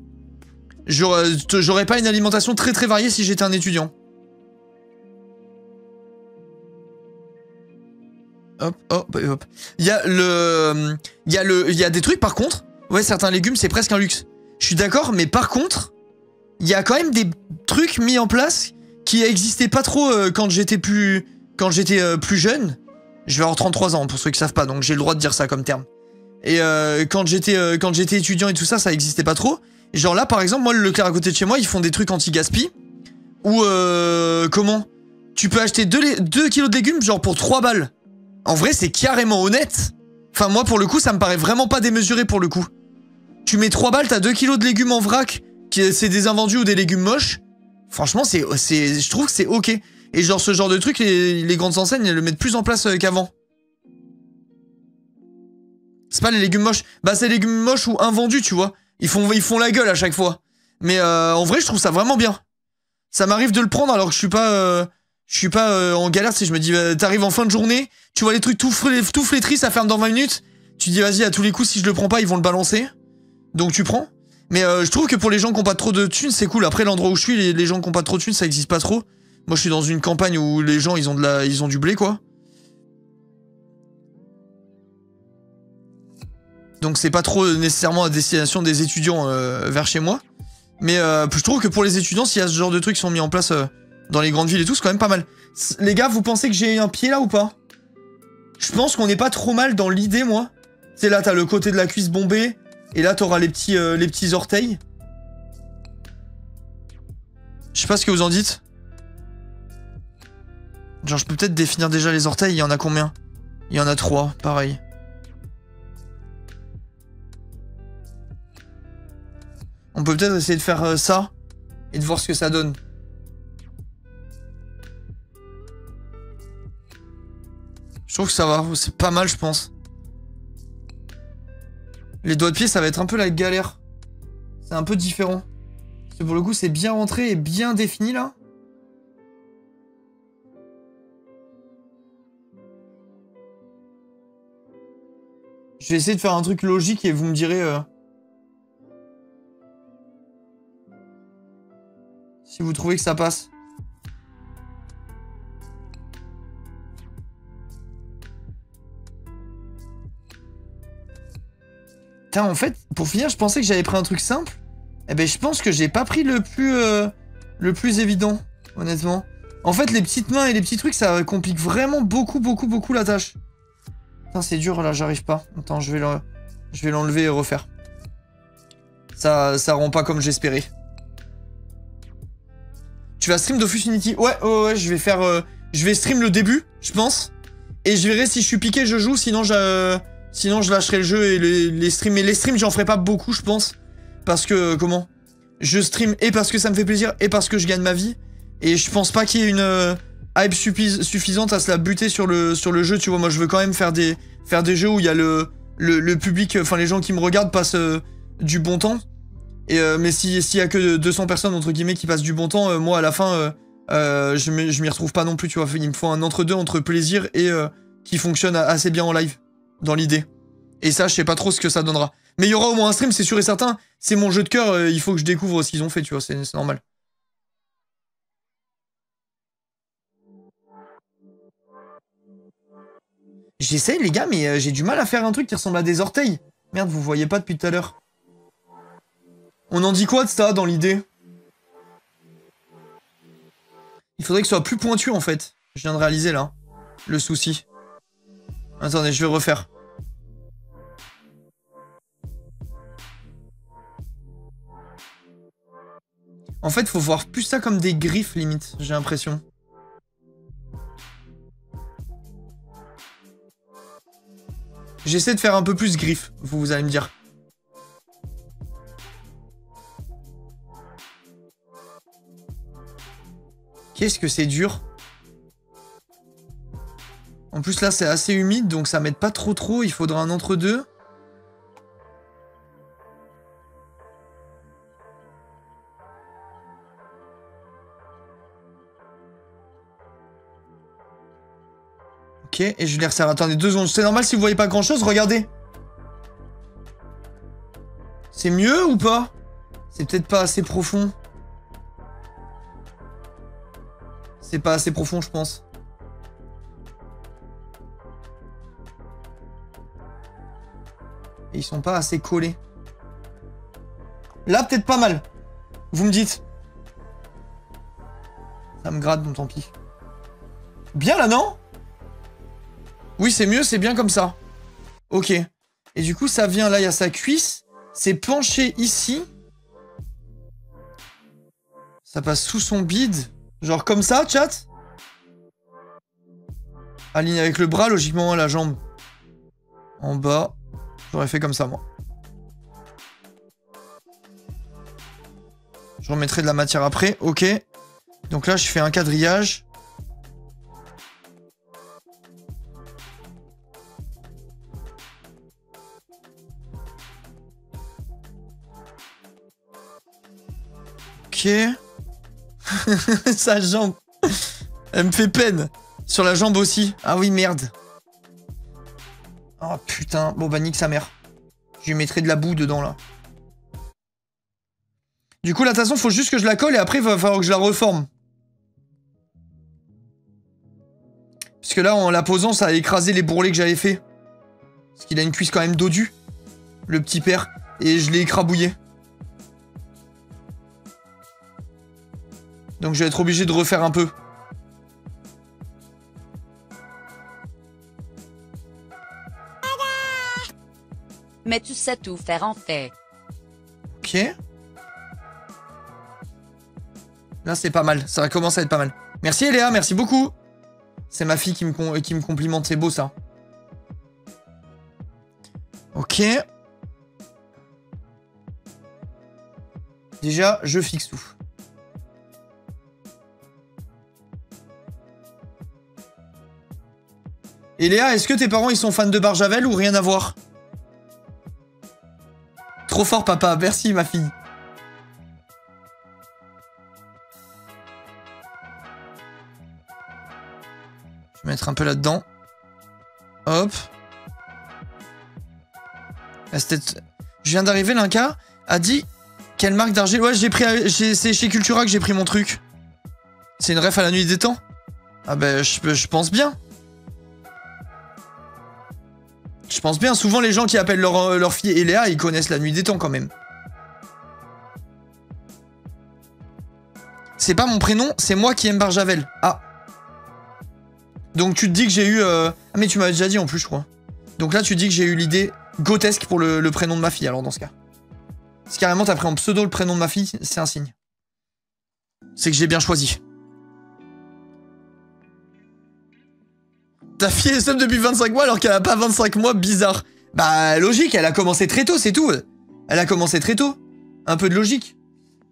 J'aurais pas une alimentation très très variée si j'étais un étudiant. Hop, hop, hop. Il y a des trucs par contre. Ouais, certains légumes, c'est presque un luxe. Je suis d'accord, mais par contre, il y a quand même des trucs mis en place qui existaient pas trop quand j'étais plus jeune. Je vais avoir 33 ans pour ceux qui savent pas, donc j'ai le droit de dire ça comme terme. Et quand j'étais étudiant et tout ça, ça existait pas trop. Et genre là, par exemple, moi, le Leclerc à côté de chez moi, ils font des trucs anti-gaspi. Où, comment? Tu peux acheter 2 kilos de légumes, genre pour 3 balles. En vrai, c'est carrément honnête. Enfin, moi, pour le coup, ça me paraît vraiment pas démesuré pour le coup. Tu mets 3 balles, t'as 2 kilos de légumes en vrac, c'est des invendus ou des légumes moches. Franchement, je trouve que c'est ok. Et genre, ce genre de truc, les grandes enseignes, elles le mettent plus en place qu'avant. C'est pas les légumes moches. Bah, c'est les légumes moches ou invendus, tu vois. Ils font la gueule à chaque fois. Mais en vrai, je trouve ça vraiment bien. Ça m'arrive de le prendre alors que je suis pas en galère, si je me dis, t'arrives en fin de journée, tu vois les trucs tout flétris, ça ferme dans 20 minutes. Tu dis, vas-y, à tous les coups, si je le prends pas, ils vont le balancer. Donc tu prends. Mais je trouve que pour les gens qui ont pas trop de thunes, c'est cool. Après, l'endroit où je suis, les gens qui ont pas trop de thunes, ça existe pas trop. Moi, je suis dans une campagne où les gens, ils ont du blé, quoi. Donc c'est pas trop nécessairement à destination des étudiants vers chez moi. Mais je trouve que pour les étudiants, s'il y a ce genre de trucs qui sont mis en place dans les grandes villes et tout, c'est quand même pas mal. Les gars, vous pensez que j'ai un pied là ou pas? Je pense qu'on est pas trop mal dans l'idée, moi. C'est là, t'as le côté de la cuisse bombée. Et là, t'auras les petits orteils. Je sais pas ce que vous en dites. Genre, je peux peut-être définir déjà les orteils. Il y en a combien? Il y en a 3, pareil. On peut peut-être essayer de faire ça et de voir ce que ça donne. Je trouve que ça va, c'est pas mal je pense. Les doigts de pied ça va être un peu la galère. C'est un peu différent. Parce que pour le coup c'est bien rentré et bien défini là. Je vais essayer de faire un truc logique et vous me direz... si vous trouvez que ça passe. Putain, en fait, pour finir, je pensais que j'avais pris un truc simple. Eh ben, je pense que j'ai pas pris le plus évident, honnêtement. En fait, les petites mains et les petits trucs, ça complique vraiment beaucoup la tâche. Putain, c'est dur, là, j'arrive pas. Attends, je vais l'enlever et refaire. Ça rend pas comme j'espérais. Tu vas stream Dofus Unity? Ouais, je vais faire... je vais stream le début, je pense. Et je verrai si je suis piqué, je joue, sinon je lâcherai le jeu et les streams. Mais les streams, j'en ferai pas beaucoup, je pense. Parce que, comment? Je stream et parce que ça me fait plaisir et parce que je gagne ma vie. Et je pense pas qu'il y ait une hype suffisante à se la buter sur le jeu, tu vois. Moi, je veux quand même faire des jeux où il y a le public, enfin les gens qui me regardent passent du bon temps. Et mais s'il y a que 200 personnes, entre guillemets, qui passent du bon temps, moi, à la fin, je m'y retrouve pas non plus, tu vois. Il me faut un entre-deux entre plaisir et qui fonctionne assez bien en live, dans l'idée. Et ça, je sais pas trop ce que ça donnera. Mais il y aura au moins un stream, c'est sûr et certain. C'est mon jeu de cœur, il faut que je découvre ce qu'ils ont fait, tu vois, c'est normal. J'essaye, les gars, mais j'ai du mal à faire un truc qui ressemble à des orteils. Merde, vous voyez pas depuis tout à l'heure. On en dit quoi de ça, dans l'idée? Il faudrait que ce soit plus pointu, en fait. Je viens de réaliser, là. Le souci. Attendez, je vais refaire. En fait, faut voir plus ça comme des griffes, limite, j'ai l'impression. J'essaie de faire un peu plus griffes, vous allez me dire. Qu'est-ce que c'est dur. En plus, là, c'est assez humide, donc ça m'aide pas trop. Il faudra un entre-deux. Ok, et je les resserre. Attendez 2 secondes. C'est normal si vous voyez pas grand-chose, regardez. C'est mieux ou pas? C'est peut-être pas assez profond. C'est pas assez profond, je pense. Et ils sont pas assez collés. Là, peut-être pas mal. Vous me dites. Ça me gratte, donc tant pis. Bien là, non? Oui, c'est mieux, c'est bien comme ça. Ok. Et du coup, ça vient là, il y a sa cuisse. C'est penché ici. Ça passe sous son bide. Genre comme ça, chat. Aligne avec le bras, logiquement, la jambe. En bas. J'aurais fait comme ça, moi. Je remettrai de la matière après. Ok. Donc là, je fais un quadrillage. Ok. Sa jambe. Elle me fait peine. Sur la jambe aussi. Ah oui, merde. Oh putain. Bon bah nique sa mère. Je lui mettrai de la boue dedans là. Du coup, là, de toute façon, faut juste que je la colle et après, il va falloir que je la reforme. Parce que là, en la posant, ça a écrasé les bourrelets que j'avais fait. Parce qu'il a une cuisse quand même dodue. Le petit père. Et je l'ai écrabouillé. Donc je vais être obligé de refaire un peu. Mais tu sais tout faire en fait. Ok. Là c'est pas mal, ça va commencer à être pas mal. Merci Eléa, merci beaucoup. C'est ma fille qui me complimente, c'est beau ça. Ok. Déjà, je fixe tout. Et Léa, est-ce que tes parents ils sont fans de Barjavel ou rien à voir? Trop fort papa, merci ma fille. Je vais mettre un peu là-dedans. Hop. Je viens d'arriver, Linka a dit quelle marque d'argile. Ouais, c'est chez Cultura que j'ai pris mon truc. C'est une ref à la nuit des temps. Ah ben, je pense bien. Je pense bien, souvent les gens qui appellent leur fille Eléa, ils connaissent la nuit des temps quand même. C'est pas mon prénom, c'est moi qui aime Barjavel. Ah. Donc tu te dis que j'ai eu... Ah mais tu m'avais déjà dit en plus, je crois. Donc là tu dis que j'ai eu l'idée grotesque pour le prénom de ma fille, alors dans ce cas. Si carrément t'as pris en pseudo le prénom de ma fille, c'est un signe. C'est que j'ai bien choisi. Ta fille est sub depuis 25 mois alors qu'elle a pas 25 mois, bizarre. Bah logique, elle a commencé très tôt, c'est tout. Elle a commencé très tôt. Un peu de logique.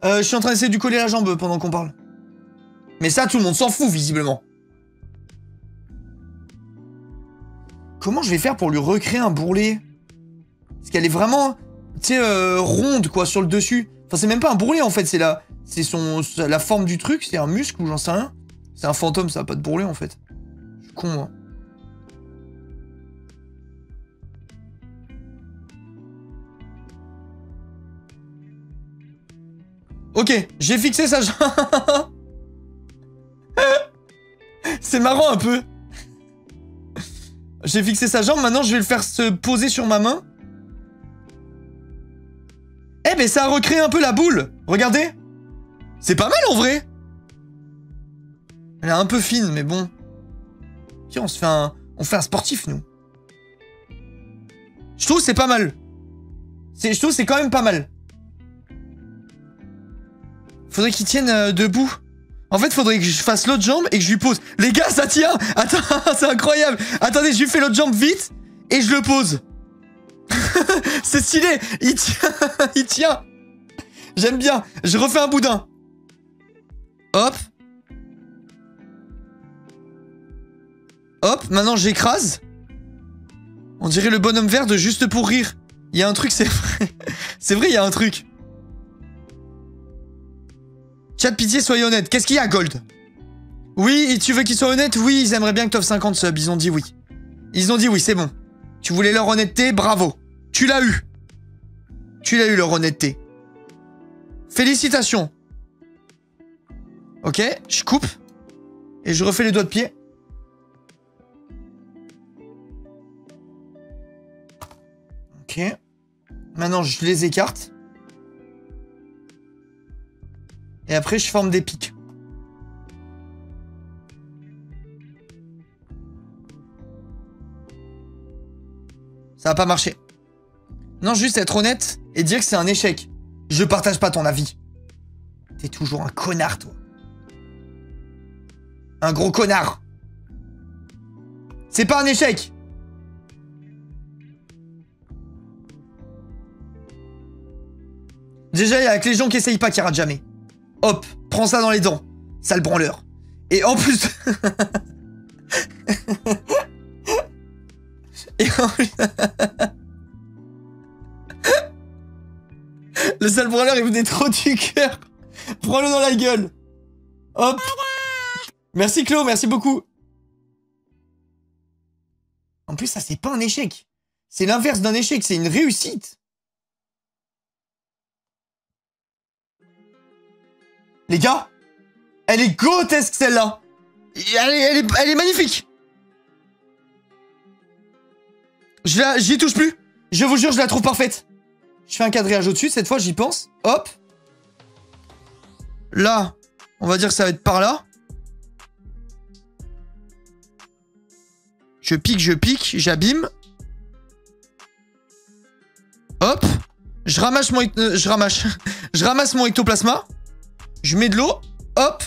Je suis en train d'essayer de lui coller la jambe pendant qu'on parle. Mais ça, tout le monde s'en fout, visiblement. Comment je vais faire pour lui recréer un bourrelet? Parce qu'elle est vraiment, tu sais, ronde, quoi, sur le dessus. Enfin, c'est même pas un bourrelet, en fait, c'est la forme du truc, c'est un muscle ou j'en sais rien. C'est un fantôme, ça a pas de bourrelet, en fait. Je suis con, moi. Ok, j'ai fixé sa jambe. C'est marrant un peu. J'ai fixé sa jambe, maintenant je vais le faire se poser sur ma main. Eh ben ça a recréé un peu la boule. Regardez. C'est pas mal en vrai. Elle est un peu fine, mais bon. Tiens, on fait un sportif, nous. Je trouve c'est pas mal. Je trouve c'est quand même pas mal. Faudrait qu'il tienne debout. En fait, faudrait que je fasse l'autre jambe et que je lui pose. Les gars, ça tient. Attends, c'est incroyable. Attendez, je lui fais l'autre jambe vite et je le pose. C'est stylé. Il tient. Il tient. J'aime bien. Je refais un boudin. Hop. Hop, maintenant j'écrase. On dirait le bonhomme vert de Juste pour rire. Il y a un truc, c'est vrai. C'est vrai, il y a un truc. Chat, pitié, soyez honnête. Qu'est-ce qu'il y a, Gold? Oui, tu veux qu'ils soient honnêtes? Oui, ils aimeraient bien que t'offres 50 subs. Ils ont dit oui. Ils ont dit oui, c'est bon. Tu voulais leur honnêteté, bravo. Tu l'as eu. Tu l'as eu, leur honnêteté. Félicitations. Ok, je coupe. Et je refais les doigts de pied. Ok. Maintenant, je les écarte. Et après, je forme des pics. Ça va pas marcher. Non, juste être honnête et dire que c'est un échec. Je partage pas ton avis. T'es toujours un connard, toi. Un gros connard. C'est pas un échec. Déjà, il y a que les gens qui essayent pas qui ratent jamais. Hop, prends ça dans les dents, sale branleur. Et en plus... Et en plus... Le sale branleur, il venait trop du cœur. Prends-le dans la gueule. Hop. Merci Clo, merci beaucoup. En plus, ça, c'est pas un échec. C'est l'inverse d'un échec, c'est une réussite. Les gars, elle est grotesque celle-là. Elle est magnifique. J'y touche plus. Je vous jure, je la trouve parfaite. Je fais un quadrillage au-dessus, cette fois j'y pense. Hop. Là, on va dire que ça va être par là. Je pique, j'abîme. Hop. Je ramasse mon ectoplasma. Je mets de l'eau, hop.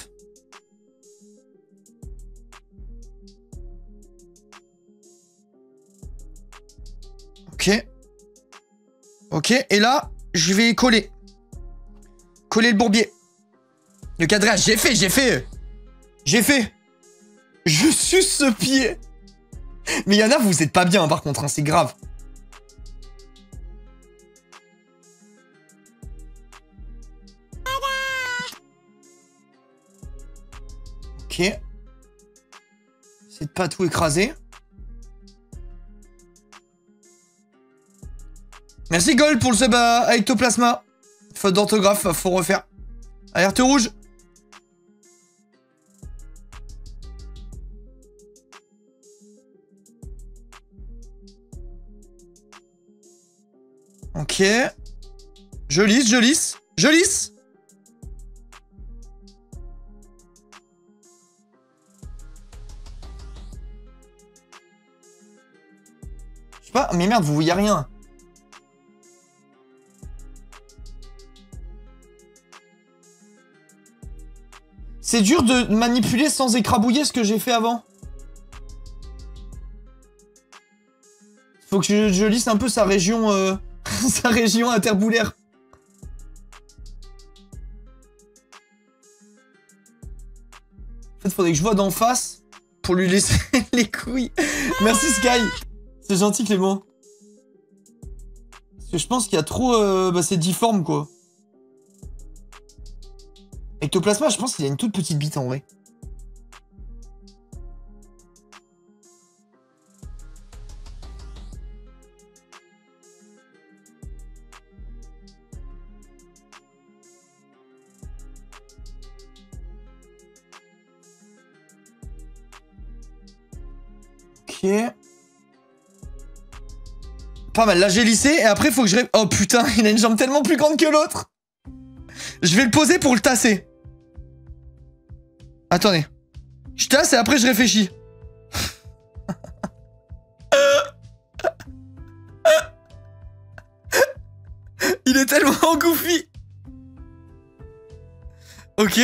Ok. Ok, et là, je vais coller. Coller le bourbier. Le cadrage, j'ai fait. Je suce ce pied. Mais il y en a, vous êtes pas bien par contre, hein, c'est grave. Ok. C'est de pas tout écraser. Merci Gold pour le sub à Ectoplasma. Faute d'orthographe, faut refaire. Alerte rouge. Ok. Je lisse. Je sais pas, mais merde, vous voyez rien. C'est dur de manipuler sans écrabouiller ce que j'ai fait avant. Faut que je lisse un peu sa région, sa région interboulaire. En fait, faudrait que je vois d'en face pour lui laisser les couilles. Merci Sky. C'est gentil Clément. Parce que je pense qu'il y a trop... c'est difforme quoi. Ectoplasma, je pense qu'il a une toute petite bite en vrai. Ok. Pas mal, là j'ai lissé et après faut que je... Oh putain, il a une jambe tellement plus grande que l'autre. Je vais le poser pour le tasser. Attendez. Je tasse et après je réfléchis. Il est tellement goofy. Ok.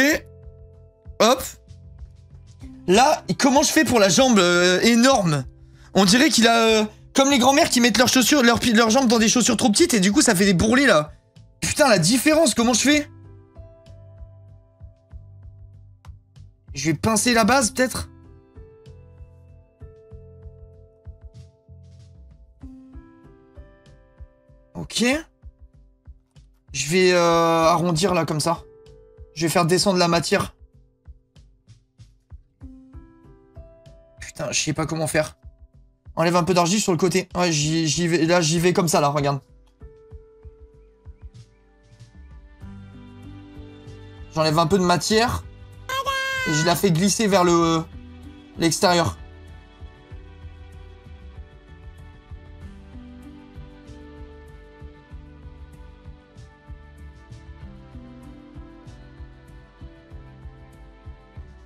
Hop. Là, comment je fais pour la jambe énorme? On dirait qu'il a... comme les grands-mères qui mettent leurs chaussures, leurs jambes dans des chaussures trop petites et du coup ça fait des bourrelets là. Putain, la différence, comment je fais? Je vais pincer la base, peut-être? Ok. Je vais arrondir, là, comme ça. Je vais faire descendre la matière. Putain, je sais pas comment faire. Enlève un peu d'argile sur le côté. Ouais, j'y vais. Là, j'y vais comme ça, là, regarde. J'enlève un peu de matière. Et je la fais glisser vers l'extérieur.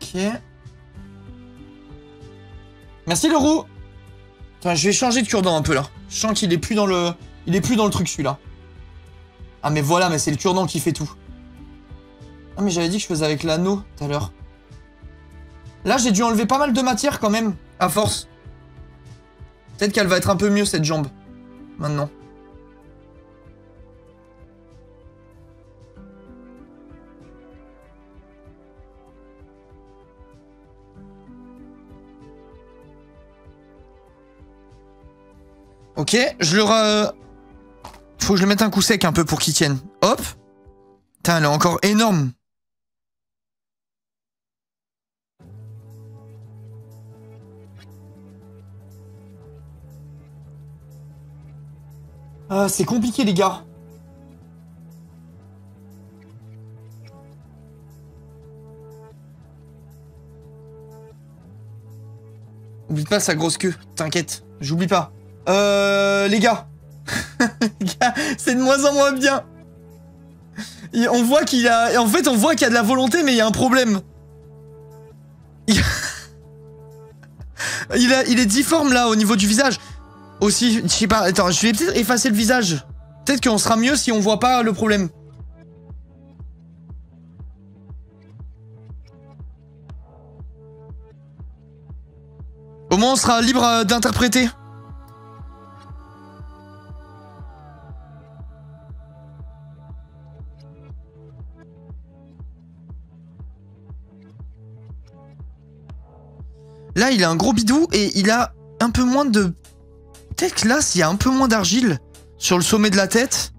Ok. Merci le roux. Attends, je vais changer de cure-dent un peu là. Je sens qu'il est plus dans le... Il est plus dans le truc celui-là. Ah mais voilà, mais c'est le cure-dent qui fait tout. Ah mais j'avais dit que je faisais avec l'anneau tout à l'heure. Là j'ai dû enlever pas mal de matière quand même, à force. Peut-être qu'elle va être un peu mieux cette jambe. Maintenant. Ok, je leur... Faut que je le mette un coup sec un peu pour qu'il tienne. Hop. Putain, elle est encore énorme. Ah, c'est compliqué les gars. Oublie pas sa grosse queue, t'inquiète, j'oublie pas. Les gars. C'est de moins en moins bien. On voit qu'il a... En fait, on voit qu'il y a de la volonté, mais il y a un problème. Il est difforme, là, au niveau du visage. Aussi, je sais pas... Attends, je vais peut-être effacer le visage. Peut-être qu'on sera mieux si on voit pas le problème. Au moins, on sera libre d'interpréter. là, il a un gros bidou et il a un peu moins de... Peut-être que là, s'il y a un peu moins d'argile sur le sommet de la tête.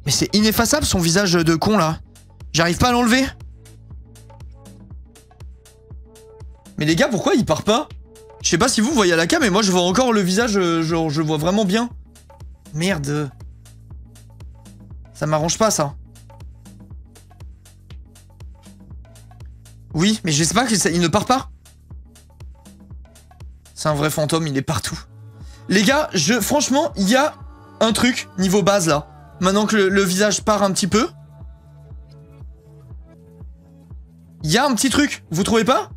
Mais c'est ineffaçable son visage de con là. J'arrive pas à l'enlever. Mais les gars, pourquoi il part pas? Je sais pas si vous voyez à la cam, mais moi je vois encore le visage, genre je vois vraiment bien. Merde. Ça m'arrange pas ça. Oui, mais je sais pas, il ne part pas. C'est un vrai fantôme, il est partout. Les gars, franchement, il y a un truc niveau base là. Maintenant que le visage part un petit peu. Il y a un petit truc, vous trouvez pas?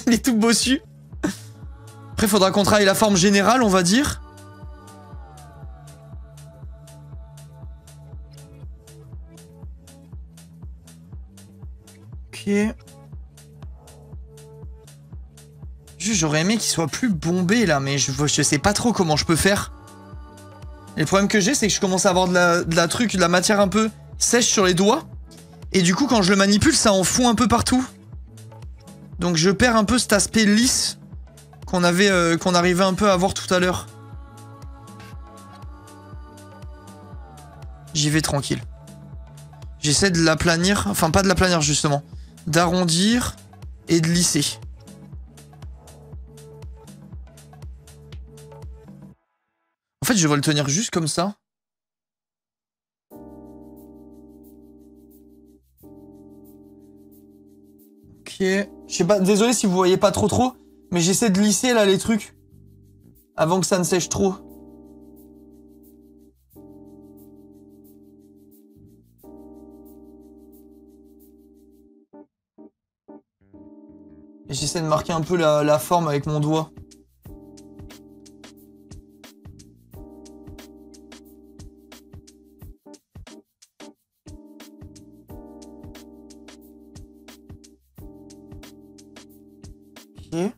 Il est tout bossu. Après, faudra qu'on travaille la forme générale, on va dire. Ok. Juste, j'aurais aimé qu'il soit plus bombé là, mais je sais pas trop comment je peux faire. Et le problème que j'ai, c'est que je commence à avoir de la matière un peu sèche sur les doigts. Et du coup, quand je le manipule, ça en fond un peu partout. Donc je perds un peu cet aspect lisse qu'on arrivait un peu à avoir tout à l'heure. J'y vais tranquille. J'essaie de l'aplanir, enfin pas de l'aplanir justement, d'arrondir et de lisser. En fait, je devrais le tenir juste comme ça. Ok. Je sais pas, désolé si vous voyez pas trop, mais j'essaie de lisser là les trucs avant que ça ne sèche trop. Et j'essaie de marquer un peu la forme avec mon doigt. Ok.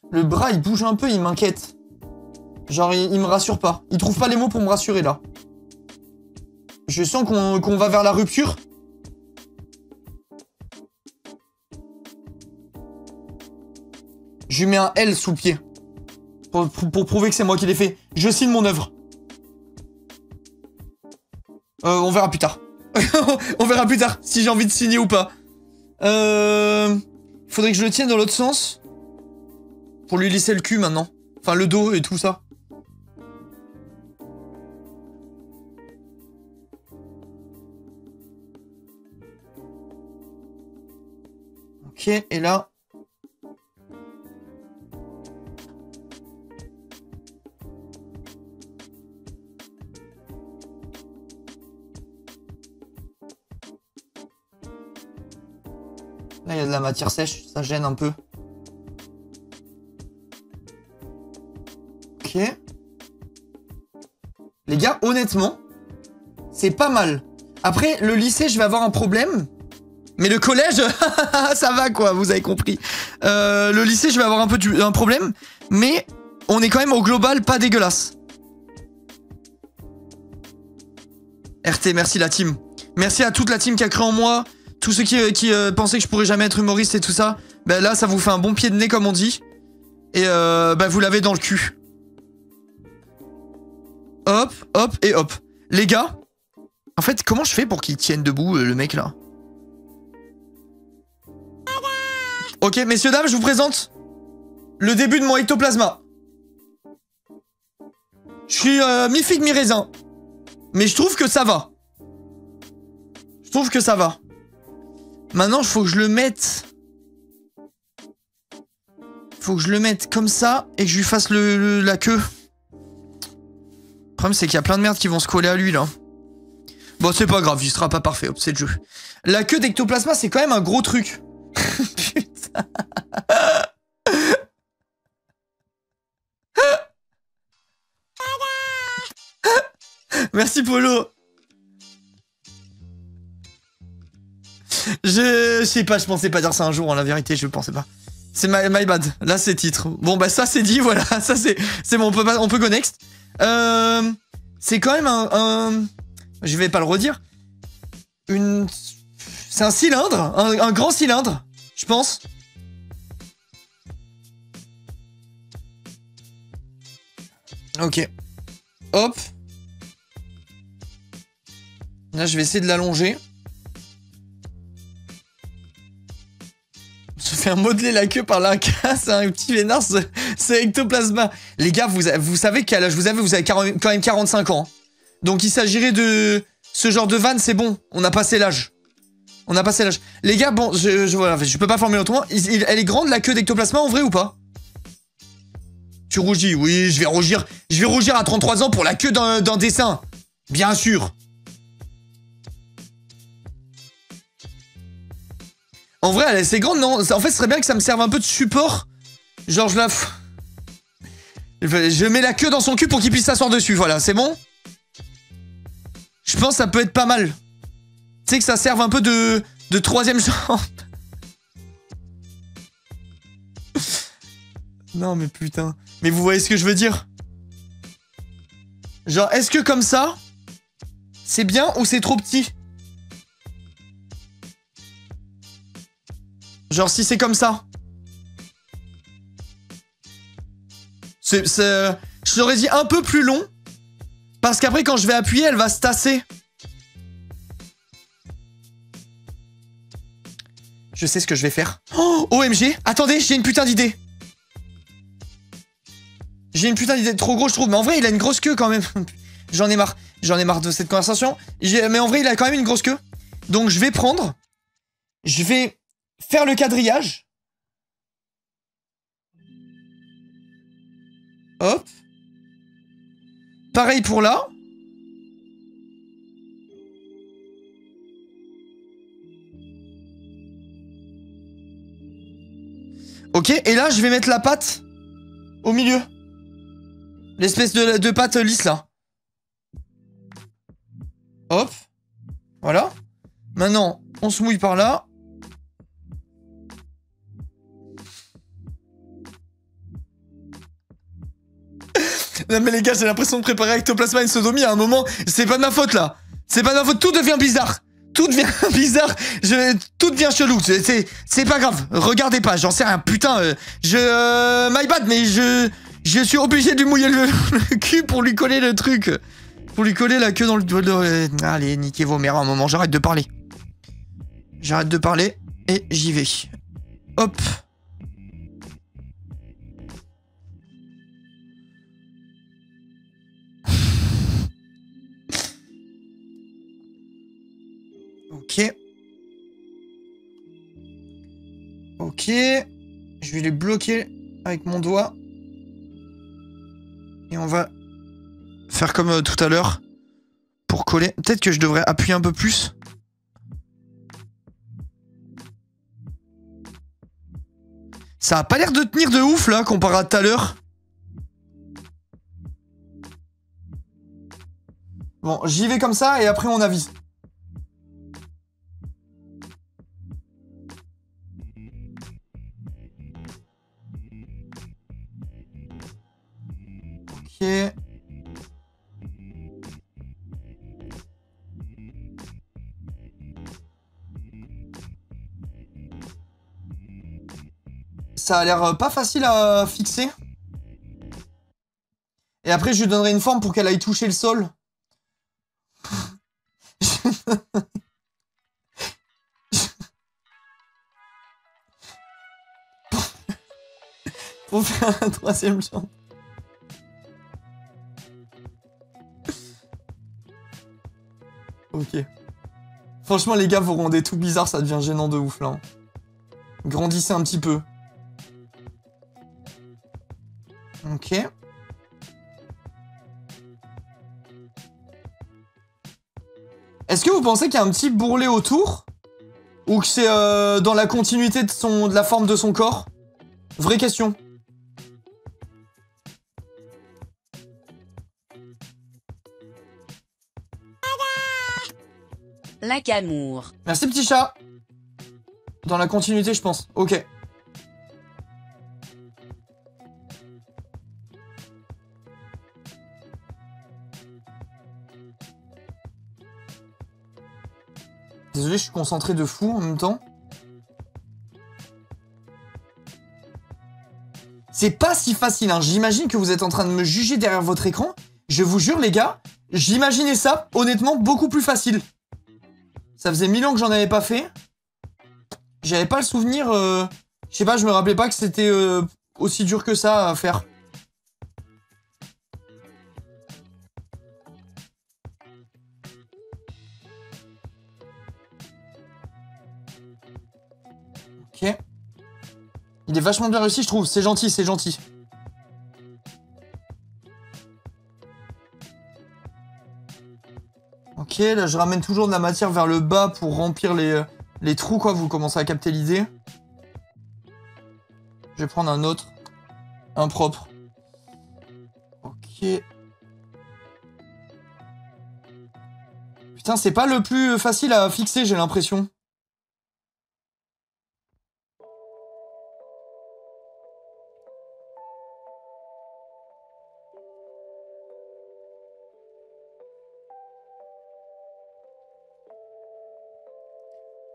Le bras il bouge un peu, il m'inquiète. Genre il me rassure pas. Il trouve pas les mots pour me rassurer là. Je sens qu'on va vers la rupture. Je lui mets un L sous le pied. Pour prouver que c'est moi qui l'ai fait. Je signe mon œuvre. On verra plus tard. On verra plus tard si j'ai envie de signer ou pas. Faudrait que je le tienne dans l'autre sens. Pour lui lisser le cul maintenant. Enfin le dos et tout ça. Ok, et là... Là, il y a de la matière sèche, ça gêne un peu. Ok. Les gars, honnêtement, c'est pas mal. Après, le lycée, je vais avoir un problème. Mais le collège, ça va quoi, vous avez compris. Le lycée, je vais avoir un problème. Mais on est quand même au global pas dégueulasse. RT, merci la team. Merci à toute la team qui a cru en moi. Tous ceux qui pensaient que je pourrais jamais être humoriste et tout ça. Ben là, ça vous fait un bon pied de nez comme on dit. Et ben vous l'avez dans le cul. Hop, hop et hop. Les gars, en fait, comment je fais pour qu'il tienne debout, le mec là? Ok, messieurs, dames, je vous présente le début de mon ectoplasma. Je suis mi-figue, mi-raisin. Mais je trouve que ça va. Je trouve que ça va. Maintenant, il faut que je le mette... Faut que je le mette comme ça et que je lui fasse la queue. Le problème, c'est qu'il y a plein de merde qui vont se coller à lui, là. Bon, c'est pas grave, il sera pas parfait, hop, c'est le jeu. La queue d'ectoplasma, c'est quand même un gros truc. Putain. Merci, Polo. Je sais pas, je pensais pas dire ça un jour, hein, la vérité, je pensais pas. C'est my bad, là c'est titre. Bon bah ça c'est dit, voilà, ça c'est bon, on peut go next. C'est quand même Je vais pas le redire. C'est un cylindre, un grand cylindre, je pense. Ok. Hop. Là, je vais essayer de l'allonger. Je fais un modeler la queue par la casse, un petit vénard, c'est ectoplasma. Les gars, vous savez quel âge vous avez quand même 45 ans. Donc il s'agirait de... Ce genre de vanne, c'est bon. On a passé l'âge. On a passé l'âge. Les gars, bon, voilà, je peux pas formuler autrement. Elle est grande, la queue d'ectoplasma, en vrai ou pas? Tu rougis? Oui, je vais rougir. Je vais rougir à 33 ans pour la queue d'un dessin. Bien sûr. En vrai, elle est assez grande, non? En fait, ce serait bien que ça me serve un peu de support. Genre, je mets la queue dans son cul pour qu'il puisse s'asseoir dessus. Voilà, c'est bon? Je pense que ça peut être pas mal. Tu sais que ça serve un peu de troisième jambe. Non, mais putain. Mais vous voyez ce que je veux dire? Genre, est-ce que comme ça, c'est bien ou c'est trop petit? Genre, si c'est comme ça. Je l'aurais dit un peu plus long. Parce qu'après, quand je vais appuyer, elle va se tasser. Je sais ce que je vais faire. Oh, OMG. Attendez, j'ai une putain d'idée. J'ai une putain d'idée. Trop gros, je trouve. Mais en vrai, il a une grosse queue quand même. J'en ai marre. J'en ai marre de cette conversation. Mais en vrai, il a quand même une grosse queue. Donc, je vais prendre... Je vais faire le quadrillage. Hop. Pareil pour là. Ok, et là, je vais mettre la patte au milieu. L'espèce de patte lisse, là. Hop. Voilà. Maintenant, on se mouille par là. Non mais les gars, j'ai l'impression de préparer ectoplasma et une sodomie à un moment. C'est pas de ma faute là. C'est pas de ma faute. Tout devient bizarre. Tout devient bizarre. Tout devient chelou. C'est pas grave. Regardez pas. J'en sais rien. Putain. My bad. Mais je suis obligé de lui mouiller le cul pour lui coller le truc. Pour lui coller la queue dans le... Allez, niquez vos mères un moment. J'arrête de parler. J'arrête de parler et j'y vais. Hop. Ok. Ok. Je vais les bloquer avec mon doigt. Et on va faire comme tout à l'heure. Pour coller. Peut-être que je devrais appuyer un peu plus. Ça a pas l'air de tenir de ouf là, comparé à tout à l'heure. Bon, j'y vais comme ça et après on avise. Ok. Ça a l'air pas facile à fixer. Et après, je lui donnerai une forme pour qu'elle aille toucher le sol. Pour faire un troisième jambe. Ok. Franchement, les gars, vous rendez tout bizarre, ça devient gênant de ouf, là. Grandissez un petit peu. Ok. Est-ce que vous pensez qu'il y a un petit bourrelet autour? Ou que c'est dans la continuité de la forme de son corps? Vraie question. L'incamour. Merci petit chat. Dans la continuité, je pense. Ok. Désolé, je suis concentré de fou en même temps. C'est pas si facile, hein. J'imagine que vous êtes en train de me juger derrière votre écran. Je vous jure, les gars, j'imaginais ça, honnêtement, beaucoup plus facile. Ça faisait 1000 ans que j'en avais pas fait. J'avais pas le souvenir... Je sais pas, je me rappelais pas que c'était aussi dur que ça à faire. Ok. Il est vachement bien réussi, je trouve. C'est gentil, c'est gentil. Ok, là je ramène toujours de la matière vers le bas pour remplir les trous, quoi. Vous commencez à capter l'idée. Je vais prendre un autre. Un propre. Ok. Putain, c'est pas le plus facile à fixer, j'ai l'impression.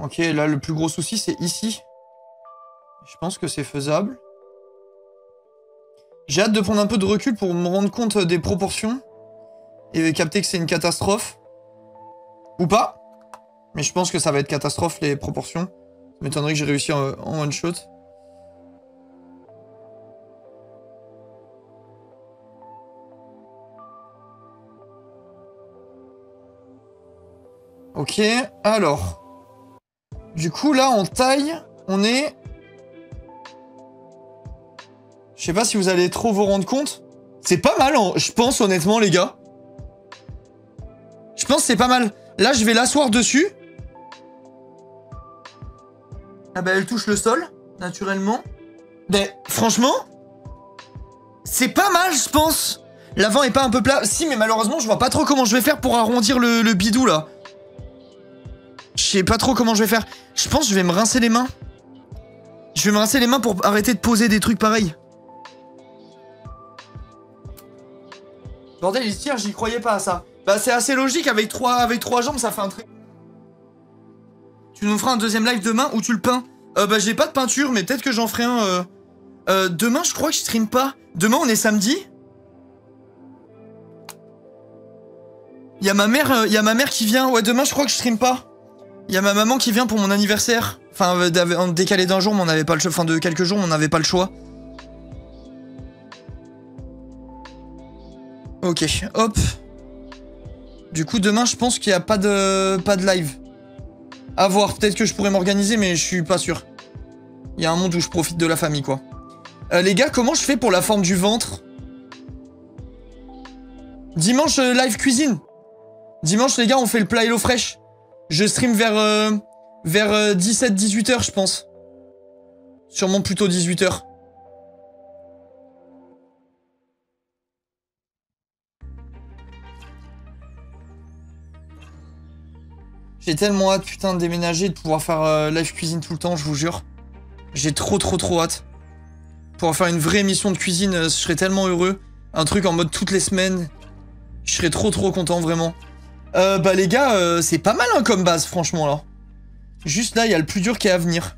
Ok, là, le plus gros souci, c'est ici. Je pense que c'est faisable. J'ai hâte de prendre un peu de recul pour me rendre compte des proportions. Et capter que c'est une catastrophe. Ou pas. Mais je pense que ça va être catastrophe, les proportions. Ça m'étonnerait que j'ai réussi en one shot. Ok, alors... Du coup, là, en taille, on est... Je sais pas si vous allez trop vous rendre compte. C'est pas mal, je pense, honnêtement, les gars. Je pense que c'est pas mal. Là, je vais l'asseoir dessus. Ah bah, elle touche le sol, naturellement. Mais, franchement... C'est pas mal, je pense. L'avant est pas un peu plat. Si, mais malheureusement, je vois pas trop comment je vais faire pour arrondir le bidou, là. Je sais pas trop comment je vais faire. Je pense que je vais me rincer les mains. Je vais me rincer les mains pour arrêter de poser des trucs pareils. Bordel, il tire, j'y croyais pas à ça. Bah, c'est assez logique, avec trois jambes, ça fait un trait. Tu nous feras un deuxième live demain où tu le peins? Bah, j'ai pas de peinture, mais peut-être que j'en ferai un... demain, je crois que je stream pas. Demain, on est samedi. Il y a ma mère qui vient. Ouais, demain, je crois que je stream pas. Il y a ma maman qui vient pour mon anniversaire. Enfin, en décalé d'un jour, mais on n'avait pas le choix. Enfin, de quelques jours, mais on n'avait pas le choix. Ok, hop. Du coup, demain, je pense qu'il n'y a pas de live. À voir, peut-être que je pourrais m'organiser, mais je suis pas sûr. Il y a un monde où je profite de la famille, quoi. Les gars, comment je fais pour la forme du ventre? Dimanche, live cuisine. Dimanche, les gars, on fait le plat HelloFresh. Je stream vers 17-18h, je pense. Sûrement plutôt 18h. J'ai tellement hâte, putain, de déménager et de pouvoir faire live cuisine tout le temps, je vous jure. J'ai trop hâte. Pouvoir faire une vraie émission de cuisine, je serais tellement heureux. Un truc en mode toutes les semaines. Je serais trop content, vraiment. Bah les gars, c'est pas mal hein, comme base, franchement, là. Juste là, il y a le plus dur qui est à venir.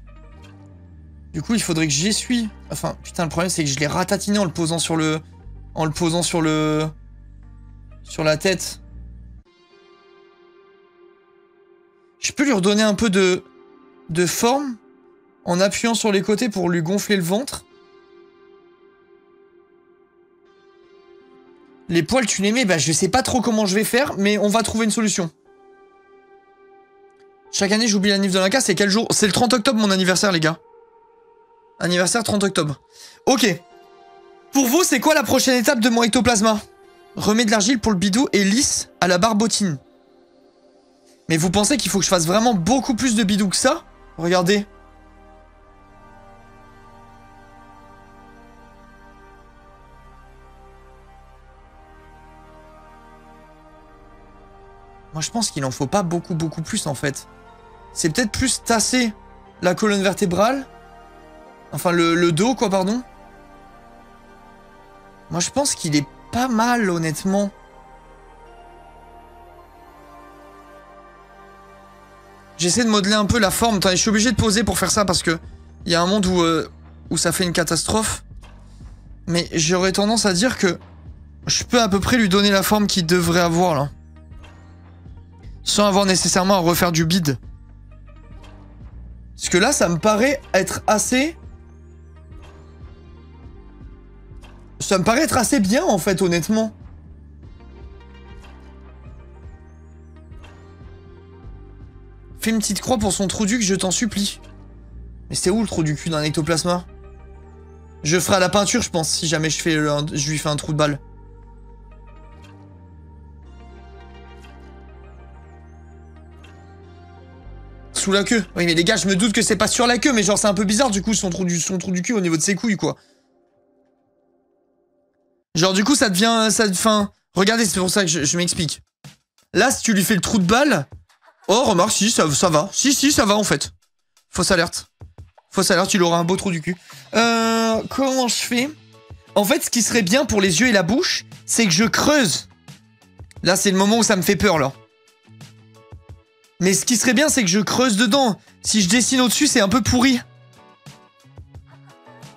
Du coup, il faudrait que j'essuie. Enfin, putain, le problème, c'est que je l'ai ratatiné en le posant sur le... En le posant sur le... Sur la tête. Je peux lui redonner un peu de forme en appuyant sur les côtés pour lui gonfler le ventre. Les poils, tu les mets, bah je sais pas trop comment je vais faire, mais on va trouver une solution. Chaque année, j'oublie l'anniv de Linka, c'est quel jour? C'est le 30 octobre, mon anniversaire, les gars. Anniversaire 30 octobre. Ok. Pour vous, c'est quoi la prochaine étape de mon ectoplasma? Remets de l'argile pour le bidou et lisse à la barbotine. Mais vous pensez qu'il faut que je fasse vraiment beaucoup plus de bidou que ça? Regardez. Moi, je pense qu'il en faut pas beaucoup plus, en fait. C'est peut-être plus tasser la colonne vertébrale. Enfin, le dos, quoi, pardon. Moi, je pense qu'il est pas mal, honnêtement. J'essaie de modeler un peu la forme. Attendez, je suis obligé de poser pour faire ça parce que il y a un monde où ça fait une catastrophe. Mais j'aurais tendance à dire que je peux à peu près lui donner la forme qu'il devrait avoir là. Sans avoir nécessairement à refaire du bide. Parce que là, ça me paraît être assez... Ça me paraît être assez bien en fait, honnêtement. Fais une petite croix pour son trou du cul, je t'en supplie. Mais c'est où le trou du cul d'un ectoplasma? Je ferai à la peinture, je pense, si jamais je lui fais un trou de balle. Sous la queue. Oui, mais les gars, je me doute que c'est pas sur la queue, mais genre, c'est un peu bizarre, du coup, son trou du cul au niveau de ses couilles, quoi. Genre, du coup, ça devient... Enfin, regardez, c'est pour ça que je m'explique. Là, si tu lui fais le trou de balle... Oh, remarque, si, ça va. Si, ça va, en fait. Fausse alerte. Fausse alerte, il aura un beau trou du cul. Comment je fais? En fait, ce qui serait bien pour les yeux et la bouche, c'est que je creuse. Là, c'est le moment où ça me fait peur, là. Mais ce qui serait bien, c'est que je creuse dedans. Si je dessine au-dessus, c'est un peu pourri.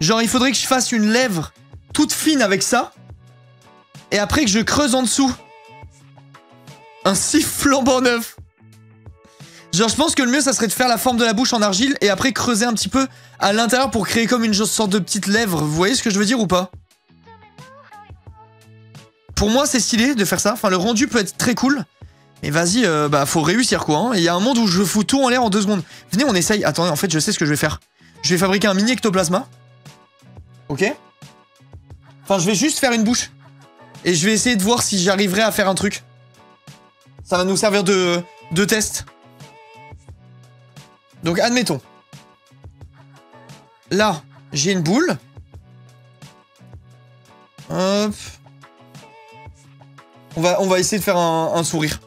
Genre, il faudrait que je fasse une lèvre toute fine avec ça. Et après que je creuse en dessous. Un siffle flambant neuf. Genre, je pense que le mieux, ça serait de faire la forme de la bouche en argile et après creuser un petit peu à l'intérieur pour créer comme une sorte de petite lèvre. Vous voyez ce que je veux dire ou pas? Pour moi, c'est stylé de faire ça. Enfin, le rendu peut être très cool. Mais vas-y, bah, faut réussir, quoi. Hein. Il y a un monde où je fous tout en l'air en 2 secondes. Venez, on essaye. Attendez, en fait, je sais ce que je vais faire. Je vais fabriquer un mini ectoplasma. Ok? Enfin, je vais juste faire une bouche. Et je vais essayer de voir si j'arriverai à faire un truc. Ça va nous servir de test. Donc, admettons. Là, j'ai une boule. Hop. On va essayer de faire un sourire.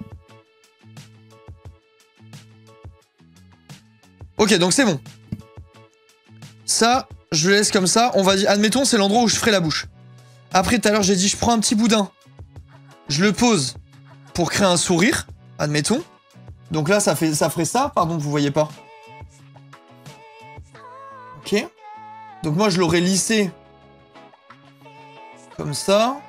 Ok, donc c'est bon. Ça, je le laisse comme ça. On va dire, admettons, c'est l'endroit où je ferai la bouche. Après, tout à l'heure, j'ai dit, je prends un petit boudin. Je le pose pour créer un sourire. Admettons. Donc là, ça ferait ça. Pardon, vous voyez pas. Ok. Donc moi, je l'aurais lissé. Comme ça.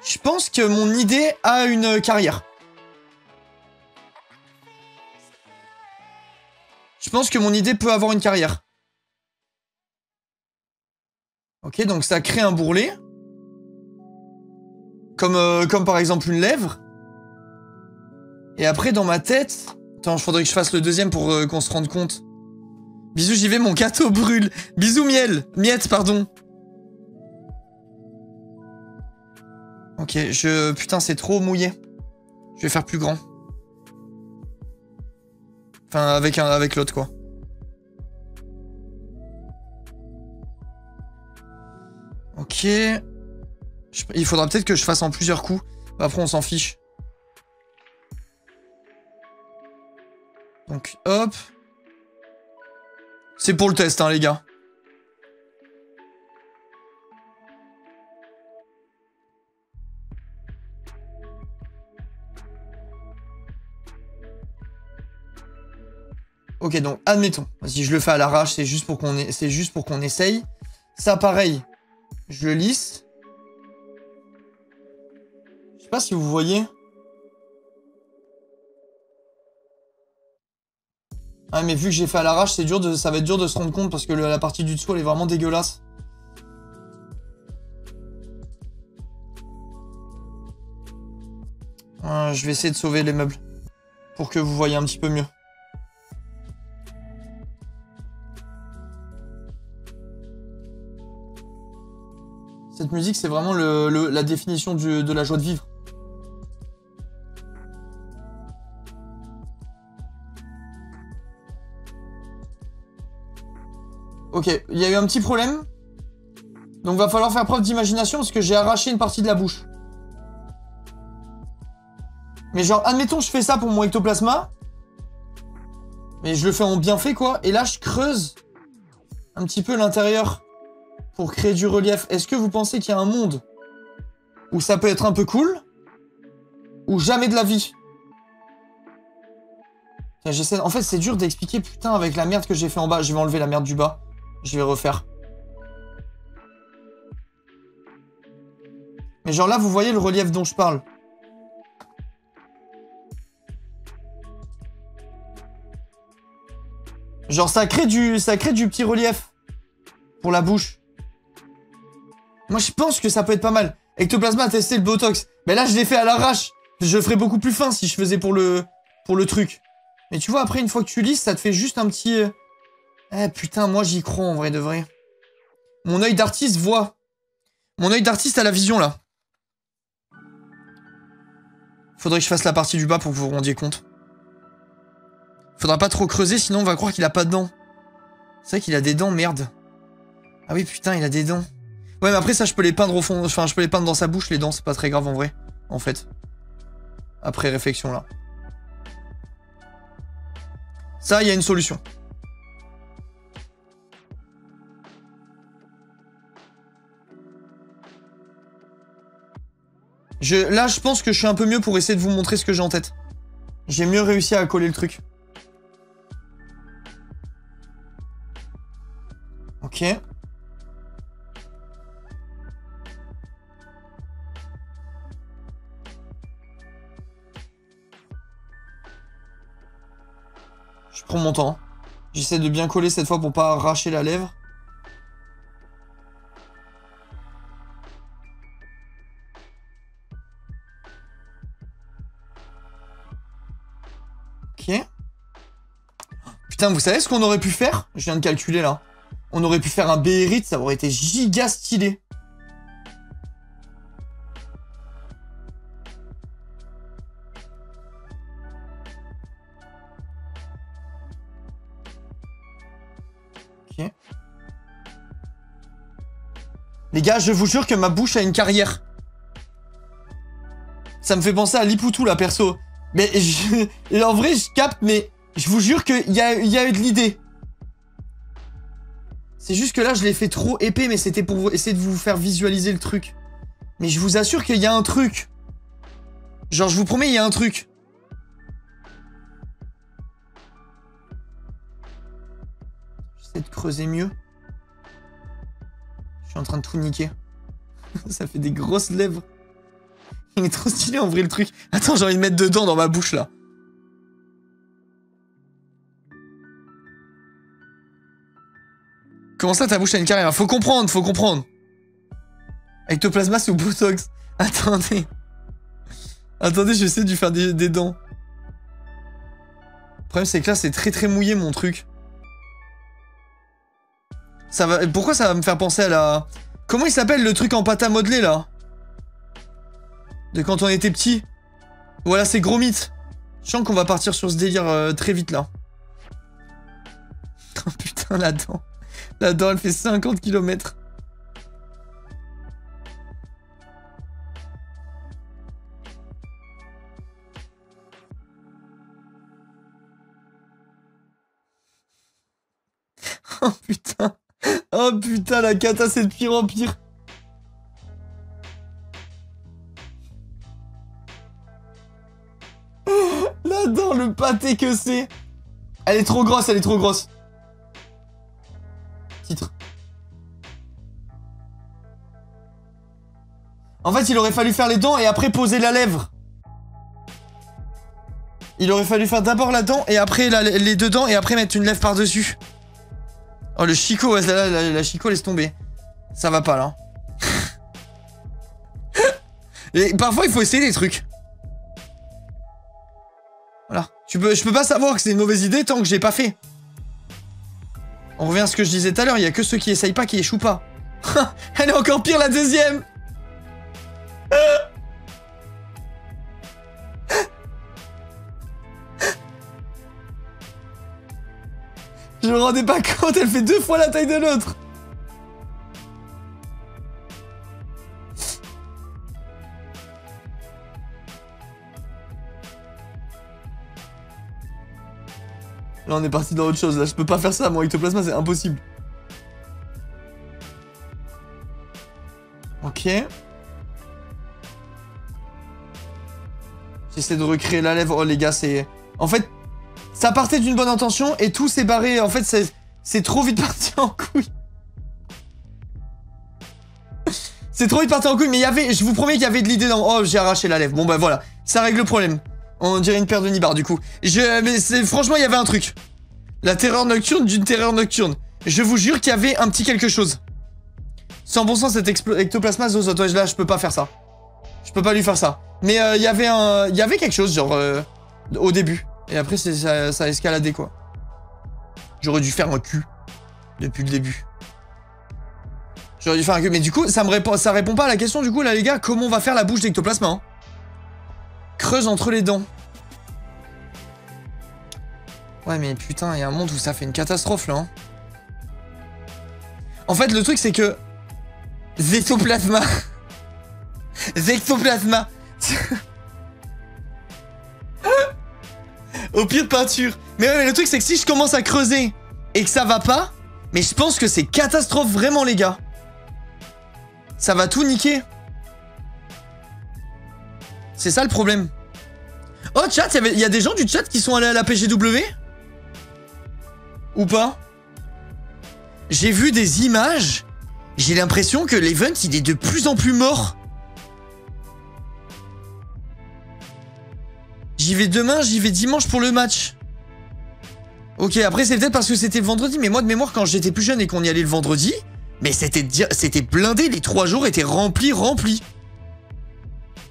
Je pense que mon idée a une carrière. Je pense que mon idée peut avoir une carrière. Ok, donc ça crée un bourrelet. Comme par exemple une lèvre. Et après, dans ma tête... Attends, il faudrait que je fasse le deuxième pour qu'on se rende compte. Bisous, j'y vais, mon gâteau brûle. Bisous, miel. Miette, pardon. Ok, putain, c'est trop mouillé. Je vais faire plus grand. Enfin, avec l'autre, quoi. Ok. Il faudra peut-être que je fasse en plusieurs coups. Après, on s'en fiche. Donc, hop. C'est pour le test, hein, les gars. Ok, donc, admettons. Si je le fais à l'arrache, c'est juste pour qu'on essaye. Ça, pareil. Je le lisse. Je sais pas si vous voyez. Ah, mais vu que j'ai fait à l'arrache, ça va être dur de se rendre compte parce que la partie du dessous, elle est vraiment dégueulasse. Je vais essayer de sauver les meubles. Pour que vous voyez un petit peu mieux. Cette musique, c'est vraiment la définition de la joie de vivre. Ok, il y a eu un petit problème. Donc va falloir faire preuve d'imagination parce que j'ai arraché une partie de la bouche. Mais genre, admettons, je fais ça pour mon ectoplasma. Mais je le fais en bien fait, quoi. Et là, je creuse un petit peu l'intérieur pour créer du relief. Est-ce que vous pensez qu'il y a un monde où ça peut être un peu cool? Ou jamais de la vie. Tiens, en fait, c'est dur d'expliquer, putain, avec la merde que j'ai fait en bas. Je vais enlever la merde du bas. Je vais refaire. Mais genre là, vous voyez le relief dont je parle. Genre ça crée du petit relief. Pour la bouche. Moi, je pense que ça peut être pas mal. Ectoplasma a testé le Botox. Mais là, je l'ai fait à l'arrache. Je le ferais beaucoup plus fin si je faisais pour le truc. Mais tu vois, après, une fois que tu lisses, ça te fait juste un petit... Eh, putain, moi, j'y crois, en vrai de vrai. Mon œil d'artiste voit. Mon œil d'artiste a la vision, là. Faudrait que je fasse la partie du bas pour que vous vous rendiez compte. Faudra pas trop creuser, sinon on va croire qu'il a pas de dents. C'est vrai qu'il a des dents, merde. Ah oui, putain, il a des dents. Ouais, mais après, ça, je peux les peindre au fond... Enfin, je peux les peindre dans sa bouche, les dents, c'est pas très grave, en vrai. En fait. Après réflexion, là. Ça, il y a une solution. Là, je pense que je suis un peu mieux pour essayer de vous montrer ce que j'ai en tête. J'ai mieux réussi à coller le truc. Ok. Je prends mon temps. J'essaie de bien coller cette fois pour pas arracher la lèvre. Ok. Putain, vous savez ce qu'on aurait pu faire? Je viens de calculer là. On aurait pu faire un Béhérit, ça aurait été giga stylé. Ok. Les gars, je vous jure que ma bouche a une carrière. Ça me fait penser à Lipoutou là, perso. Mais et en vrai, je capte, mais je vous jure qu'il y a eu de l'idée. C'est juste que là, je l'ai fait trop épais, mais c'était pour essayer de vous faire visualiser le truc. Mais je vous assure qu'il y a un truc. Genre, je vous promets, il y a un truc. J'essaie de creuser mieux. Je suis en train de tout niquer. Ça fait des grosses lèvres. Il est trop stylé en vrai le truc. Attends, j'ai envie de mettre dedans dans ma bouche là. Comment ça ta bouche a une carrière? Faut comprendre, faut comprendre. Ectoplasma sous Botox. Attendez. Attendez, j'essaie de lui faire des dents. Le problème c'est que là c'est très mouillé mon truc. Ça va... Pourquoi ça va me faire penser à la... Comment il s'appelle le truc en pâte à modeler là? De quand on était petit. Voilà, c'est gros mythe. Je sens qu'on va partir sur ce délire très vite là. Oh putain, la dent. La dent, elle fait 50 km. Oh putain. Oh putain, la cata, c'est de pire en pire. La dent, le pâté que c'est. Elle est trop grosse, elle est trop grosse. Titre. En fait, il aurait fallu faire les dents et après poser la lèvre. Il aurait fallu faire d'abord la dent et après les deux dents et après mettre une lèvre par-dessus. Oh, le chicot, ouais, la chicot laisse tomber. Ça va pas, là. Et parfois, il faut essayer des trucs. Voilà. Je peux pas savoir que c'est une mauvaise idée tant que j'ai pas fait. On revient à ce que je disais tout à l'heure, il y a que ceux qui essayent pas qui échouent pas. Elle est encore pire, la deuxième. Je me rendais pas compte, elle fait 2 fois la taille de l'autre. Là on est parti dans autre chose, là je peux pas faire ça, mon ectoplasma c'est impossible. Ok. essayer de recréer la lèvre. Oh les gars, c'est... En fait, ça partait d'une bonne intention et tout s'est barré. En fait, c'est trop vite parti en couille. C'est trop vite parti en couille, mais il y avait... Je vous promets qu'il y avait de l'idée dans... Oh, j'ai arraché la lèvre. Bon bah voilà, ça règle le problème. On dirait une paire de nibards du coup. Mais franchement, il y avait un truc. La terreur nocturne d'une terreur nocturne. Je vous jure qu'il y avait un petit quelque chose. 100% cet ectoplasma Zozote. Ouais, là, je peux pas faire ça. Je peux pas lui faire ça. Mais il y avait quelque chose, genre, au début. Et après, ça a escaladé, quoi. J'aurais dû faire un cul. Depuis le début. J'aurais dû faire un cul. Mais du coup, ça répond pas à la question, du coup, là, les gars. Comment on va faire la bouche d'ectoplasma, hein? Creuse entre les dents. Ouais, mais putain, il y a un monde où ça fait une catastrophe, là, hein. En fait, le truc, c'est que... Zectoplasma. Zectoplasma. Au pire, peinture. Mais ouais, mais le truc, c'est que si je commence à creuser et que ça va pas, mais je pense que c'est catastrophe, vraiment, les gars. Ça va tout niquer. C'est ça, le problème. Oh, chat, il y a des gens du chat qui sont allés à la PGW? Ou pas? J'ai vu des images. J'ai l'impression que l'event, il est de plus en plus mort. J'y vais demain, j'y vais dimanche pour le match. Ok, après c'est peut-être parce que c'était le vendredi, mais moi de mémoire quand j'étais plus jeune et qu'on y allait le vendredi, mais c'était blindé, les 3 jours étaient remplis.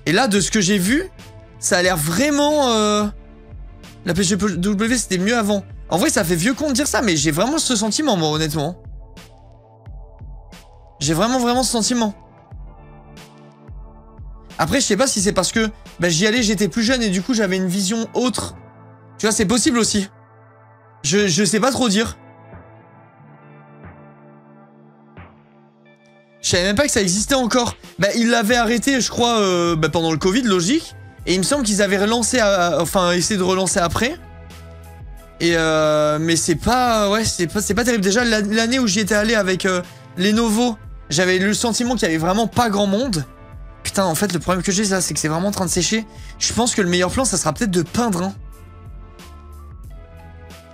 Et là, de ce que j'ai vu, ça a l'air vraiment... La PGW, c'était mieux avant. En vrai, ça fait vieux con de dire ça, mais j'ai vraiment ce sentiment, moi, honnêtement. J'ai vraiment ce sentiment. Après, je sais pas si c'est parce que bah, j'y allais, j'étais plus jeune et du coup, j'avais une vision autre. Tu vois, c'est possible aussi. Je sais pas trop dire. Je savais même pas que ça existait encore. Bah, ils l'avaient arrêté, je crois, pendant le Covid, logique. Et il me semble qu'ils avaient relancé, enfin, essayé de relancer après. Et mais c'est pas, ouais, c'est pas terrible. Déjà, l'année où j'y étais allé avec les Novos, j'avais le sentiment qu'il y avait vraiment pas grand monde. Putain, en fait, le problème que j'ai, ça, c'est que c'est vraiment en train de sécher. Je pense que le meilleur plan, ça sera peut-être de peindre, hein.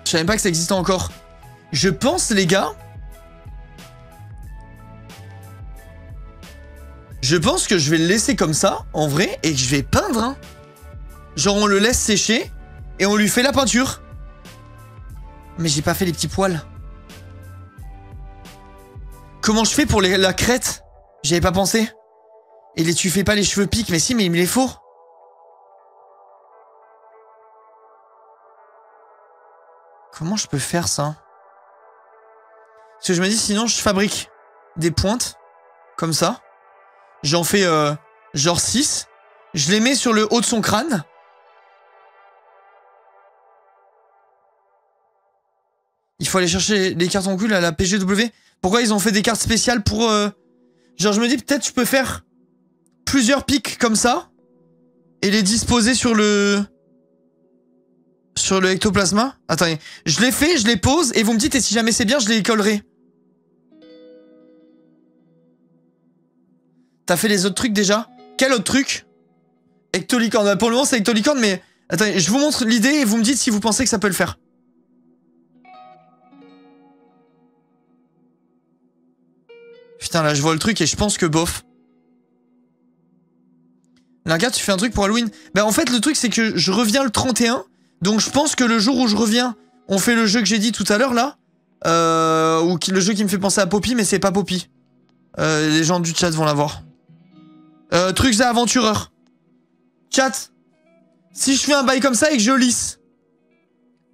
Je savais même pas que ça existait encore. Je pense, les gars... Je pense que je vais le laisser comme ça, en vrai, et que je vais peindre, hein. Genre, on le laisse sécher, et on lui fait la peinture. Mais j'ai pas fait les petits poils. Comment je fais pour la crête? J'avais pas pensé. Et tu fais pas les cheveux piques, mais si, mais il me les faut. Comment je peux faire ça? Parce que je me dis, sinon je fabrique des pointes, comme ça. J'en fais genre 6. Je les mets sur le haut de son crâne. Il faut aller chercher les cartes en cul à la PGW. Pourquoi ils ont fait des cartes spéciales pour... Genre je me dis peut-être je peux faire plusieurs pics comme ça. Et les disposer sur le... Sur le ectoplasma. Attendez, je les fais, je les pose et vous me dites et si jamais c'est bien je les collerai. T'as fait les autres trucs déjà? Quel autre truc? Ectolicorne. Pour le moment c'est ectolicorne mais... Attendez, je vous montre l'idée et vous me dites si vous pensez que ça peut le faire. Putain, là, je vois le truc et je pense que bof. Linka, tu fais un truc pour Halloween? Bah, en fait, le truc, c'est que je reviens le 31. Donc, je pense que le jour où je reviens, on fait le jeu que j'ai dit tout à l'heure, là. Ou le jeu qui me fait penser à Poppy, mais c'est pas Poppy. Les gens du chat vont l'avoir. Trucs à aventureurs. Chat. Si je fais un bail comme ça et que je lisse.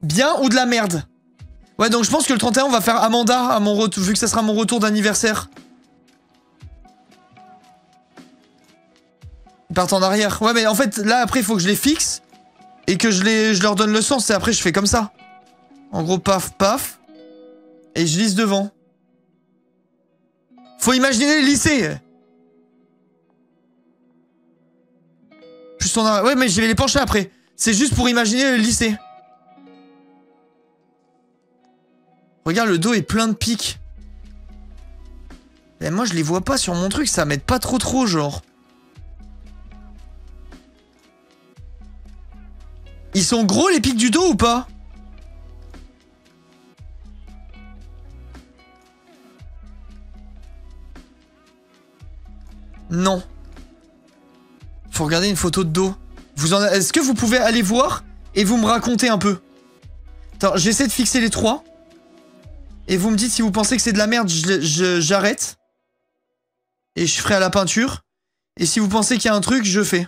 Bien ou de la merde? Ouais, donc je pense que le 31, on va faire Amanda à mon retour, vu que ça sera mon retour d'anniversaire. Ils partent en arrière. Ouais, mais en fait, là, après, il faut que je les fixe. Et que je leur donne le sens. Et après, je fais comme ça. En gros, paf, paf. Et je lisse devant. Faut imaginer les lisser. Plus on a... Ouais, mais je vais les pencher après. C'est juste pour imaginer le lisser. Regarde, le dos est plein de pics. Et moi, je les vois pas sur mon truc. Ça m'aide pas trop, genre. Ils sont gros les pics du dos ou pas? Non. Faut regarder une photo de dos. Est-ce que vous pouvez aller voir et vous me raconter un peu? Attends, j'essaie de fixer les 3. Et vous me dites si vous pensez que c'est de la merde, j'arrête. Et je ferai à la peinture. Et si vous pensez qu'il y a un truc, je fais.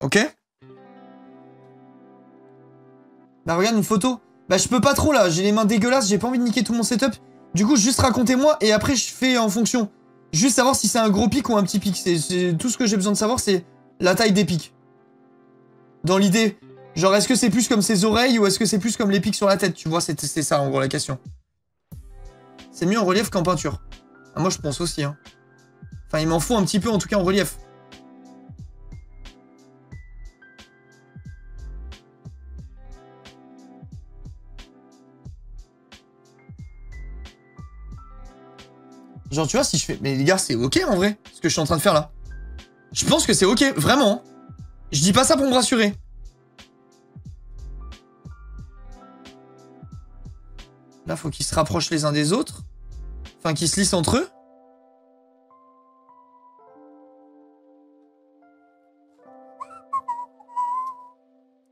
Ok? Bah regarde une photo. Bah je peux pas trop là, j'ai les mains dégueulasses, j'ai pas envie de niquer tout mon setup. Du coup, juste racontez-moi et après je fais en fonction. Juste savoir si c'est un gros pic ou un petit pic. C'est tout ce que j'ai besoin de savoir, c'est la taille des pics. Dans l'idée, genre est-ce que c'est plus comme ses oreilles ou est-ce que c'est plus comme les pics sur la tête? Tu vois, c'est ça en gros la question. C'est mieux en relief qu'en peinture. Ah, moi je pense aussi. Hein. Enfin, il m'en faut un petit peu en tout cas en relief. Genre, tu vois, si je fais... Mais les gars, c'est ok en vrai, ce que je suis en train de faire là. Je pense que c'est ok, vraiment. Je dis pas ça pour me rassurer. Là, faut qu'ils se rapprochent les uns des autres. Enfin, qu'ils se lissent entre eux.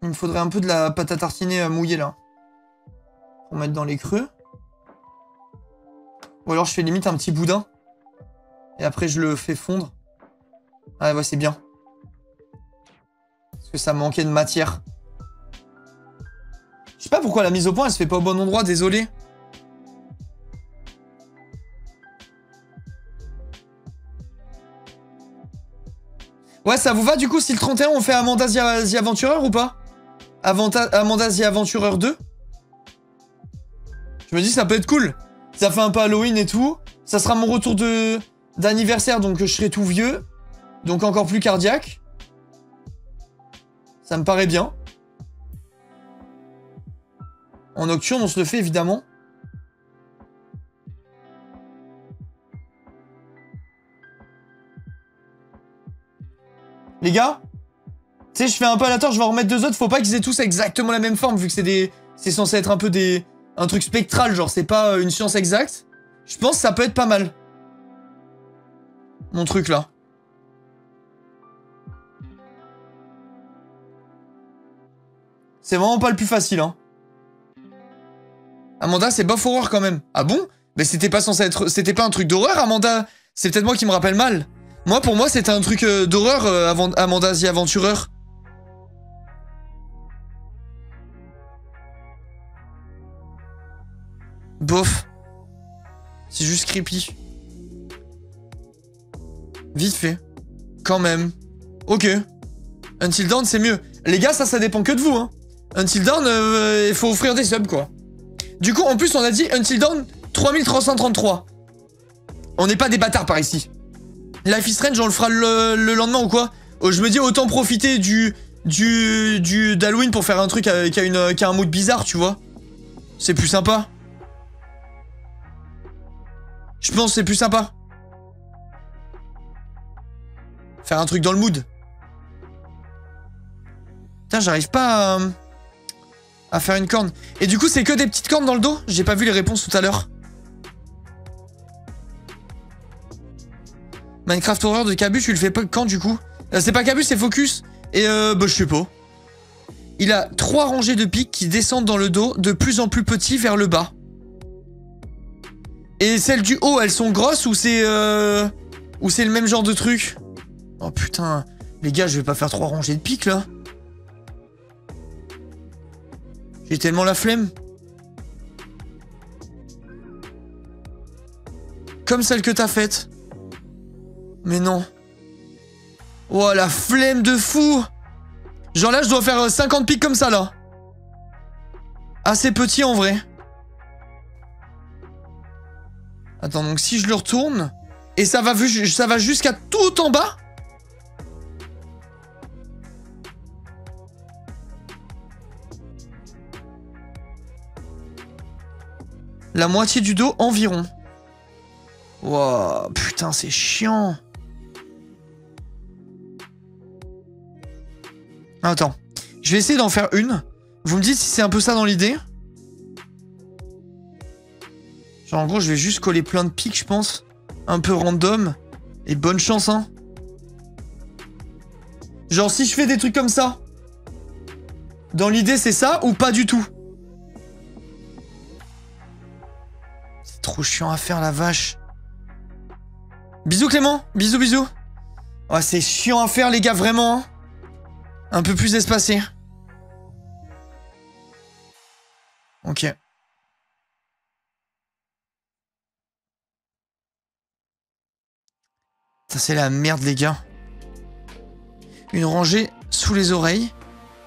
Il me faudrait un peu de la pâte à tartiner mouillée là. Pour mettre dans les creux. Ou alors je fais limite un petit boudin. Et après je le fais fondre. Ah ouais, c'est bien. Parce que ça manquait de matière. Je sais pas pourquoi la mise au point elle se fait pas au bon endroit, désolé. Ouais, ça vous va du coup si le 31 on fait Amanda The Aventurer ou pas? Amanda The Aventurer 2? Je me dis ça peut être cool. Ça fait un peu Halloween et tout. Ça sera mon retour d'anniversaire, donc je serai tout vieux. Donc encore plus cardiaque. Ça me paraît bien. En nocturne, on se le fait évidemment. Les gars, tu sais, je fais un peu aléatoire, je vais en remettre 2 autres. Faut pas qu'ils aient tous exactement la même forme, vu que c'est censé être un peu un truc spectral, genre c'est pas une science exacte. Je pense que ça peut être pas mal. Mon truc là. C'est vraiment pas le plus facile, hein. Amanda, c'est bof horreur quand même. Ah bon? Mais c'était pas censé être... C'était pas un truc d'horreur, Amanda? C'est peut-être moi qui me rappelle mal. Moi, pour moi, c'était un truc d'horreur, Amanda The Aventurer. Bof. C'est juste creepy. Vite fait. Quand même. Ok. Until Dawn, c'est mieux. Les gars, ça dépend que de vous, hein. Until Dawn, il faut offrir des subs, quoi. Du coup, en plus, on a dit Until Dawn, 3333. On n'est pas des bâtards par ici. Life is Strange, on le fera le lendemain ou quoi? Je me dis, autant profiter d'Halloween pour faire un truc qui a un mood bizarre, tu vois. C'est plus sympa. Je pense que c'est plus sympa. Faire un truc dans le mood. Putain, j'arrive pas à faire une corne. Et du coup, c'est que des petites cornes dans le dos? J'ai pas vu les réponses tout à l'heure. Minecraft Horror de Cabu, tu le fais pas quand du coup? C'est pas Cabu, c'est Focus. Et bah je sais pas. Il a 3 rangées de pics qui descendent dans le dos, de plus en plus petits vers le bas. Et celles du haut, elles sont grosses ou c'est le même genre de truc? Oh putain, les gars, je vais pas faire 3 rangées de pics là. J'ai tellement la flemme. Comme celle que t'as faite. Mais non. Oh, la flemme de fou. Genre là, je dois faire 50 pics comme ça, là. Assez petit, en vrai. Attends, donc si je le retourne... Et ça va jusqu'à tout en bas? La moitié du dos environ. Wow, putain, c'est chiant. Attends. Je vais essayer d'en faire une. Vous me dites si c'est un peu ça dans l'idée. Genre, en gros, je vais juste coller plein de pics, je pense. Un peu random. Et bonne chance, hein. Genre, si je fais des trucs comme ça, dans l'idée, c'est ça ou pas du tout? C'est trop chiant à faire, la vache. Bisous, Clément. Bisous, bisous. Oh, c'est chiant à faire, les gars, vraiment. Hein. Un peu plus espacé. Ok. Ça, c'est la merde, les gars. Une rangée sous les oreilles.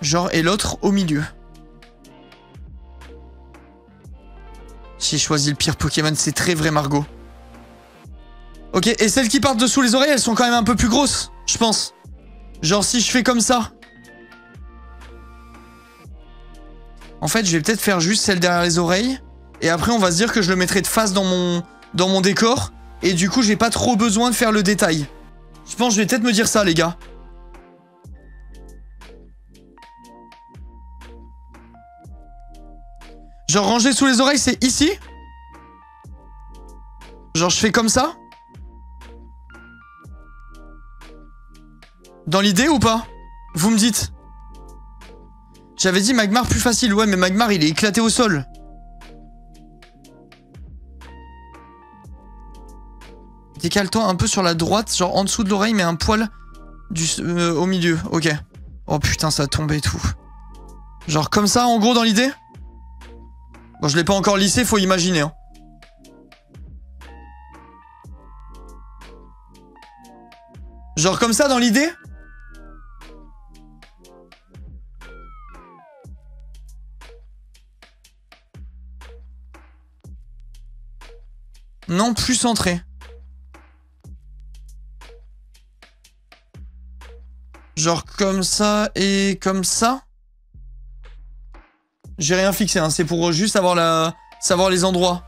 Genre, et l'autre au milieu. J'ai choisi le pire Pokémon, c'est très vrai, Margot. Ok, et celles qui partent dessous les oreilles, elles sont quand même un peu plus grosses, je pense. Genre, si je fais comme ça. En fait, je vais peut-être faire juste celle derrière les oreilles. Et après, on va se dire que je le mettrai de face dans mon décor. Et du coup, j'ai pas trop besoin de faire le détail. Je pense que je vais peut-être me dire ça, les gars. Genre, ranger sous les oreilles, c'est ici? Genre, je fais comme ça? Dans l'idée ou pas? Vous me dites. J'avais dit Magmar plus facile. Ouais, mais Magmar, il est éclaté au sol. Décale-toi un peu sur la droite, genre en dessous de l'oreille, mais un poil au milieu. Ok. Oh putain, ça a tombé et tout. Genre comme ça, en gros, dans l'idée? Bon, je l'ai pas encore lissé, faut imaginer. Hein. Genre comme ça, dans l'idée? Non, plus centré. Genre comme ça et comme ça. J'ai rien fixé, hein. C'est pour juste savoir les endroits.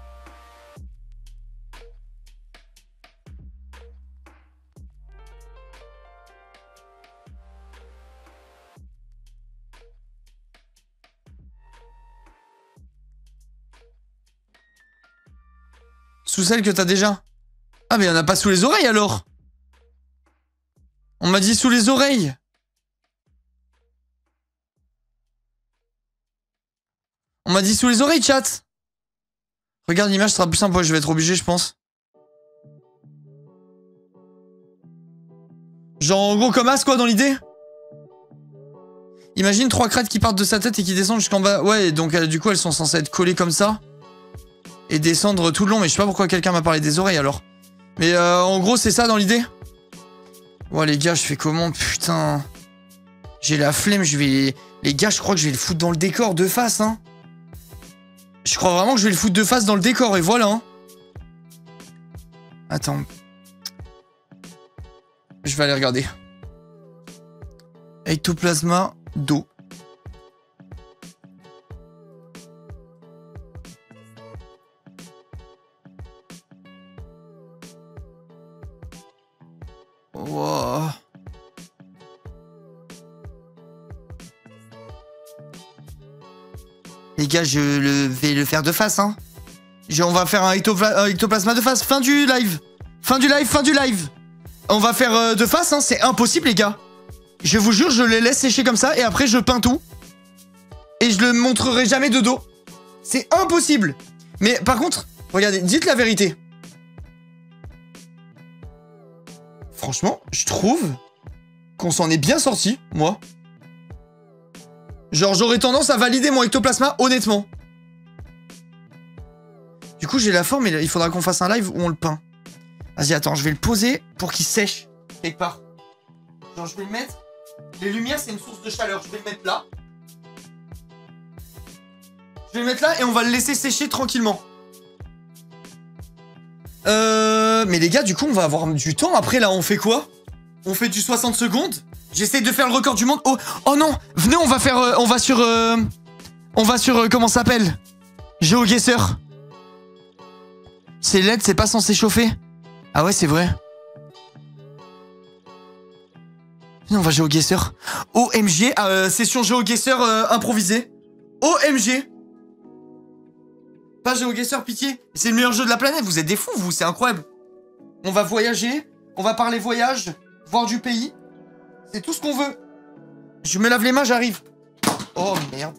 Sous celle que t'as déjà. Ah mais y'en a pas sous les oreilles alors. On m'a dit sous les oreilles. On m'a dit sous les oreilles, chat. Regarde l'image, ce sera plus simple. Ouais, je vais être obligé, je pense. Genre en gros comme As quoi dans l'idée. Imagine 3 crêtes qui partent de sa tête et qui descendent jusqu'en bas. Ouais, donc du coup elles sont censées être collées comme ça. Et descendre tout le long. Mais je sais pas pourquoi quelqu'un m'a parlé des oreilles alors. Mais en gros c'est ça dans l'idée. Ouais les gars, je fais comment? Putain. J'ai la flemme, je vais... Les gars, je crois que je vais le foutre dans le décor de face, hein. Je crois vraiment que je vais le foutre de face dans le décor, et voilà, hein. Attends. Je vais aller regarder. Ectoplasma d'eau. Wow. Les gars, vais le faire de face, hein. On va faire un ectoplasma de face. Fin du live. Fin du live. On va faire de face, hein. C'est impossible, les gars. Je vous jure, je les laisse sécher comme ça et après, je peins tout. Et je le montrerai jamais de dos. C'est impossible. Mais par contre, regardez, dites la vérité. Franchement, je trouve qu'on s'en est bien sorti, moi. Genre, j'aurais tendance à valider mon ectoplasma, honnêtement. Du coup, j'ai la forme, mais il faudra qu'on fasse un live où on le peint. Vas-y, attends, je vais le poser pour qu'il sèche quelque part. Genre, je vais le mettre... Les lumières, c'est une source de chaleur. Je vais le mettre là. Je vais le mettre là et on va le laisser sécher tranquillement. Mais les gars, du coup, on va avoir du temps. Après, là, on fait quoi? On fait du 60 secondes. J'essaie de faire le record du monde. Oh non, venez, on va faire... on va sur... comment ça s'appelle? GeoGuessr. C'est LED, c'est pas censé chauffer. Ah ouais, c'est vrai. On va GeoGuessr. OMG, session GeoGuessr improvisée. OMG. Pas GeoGuessr, pitié. C'est le meilleur jeu de la planète, vous êtes des fous, vous, c'est incroyable. On va voyager, on va parler voyage, voir du pays. C'est tout ce qu'on veut. Je me lave les mains, j'arrive. Oh merde.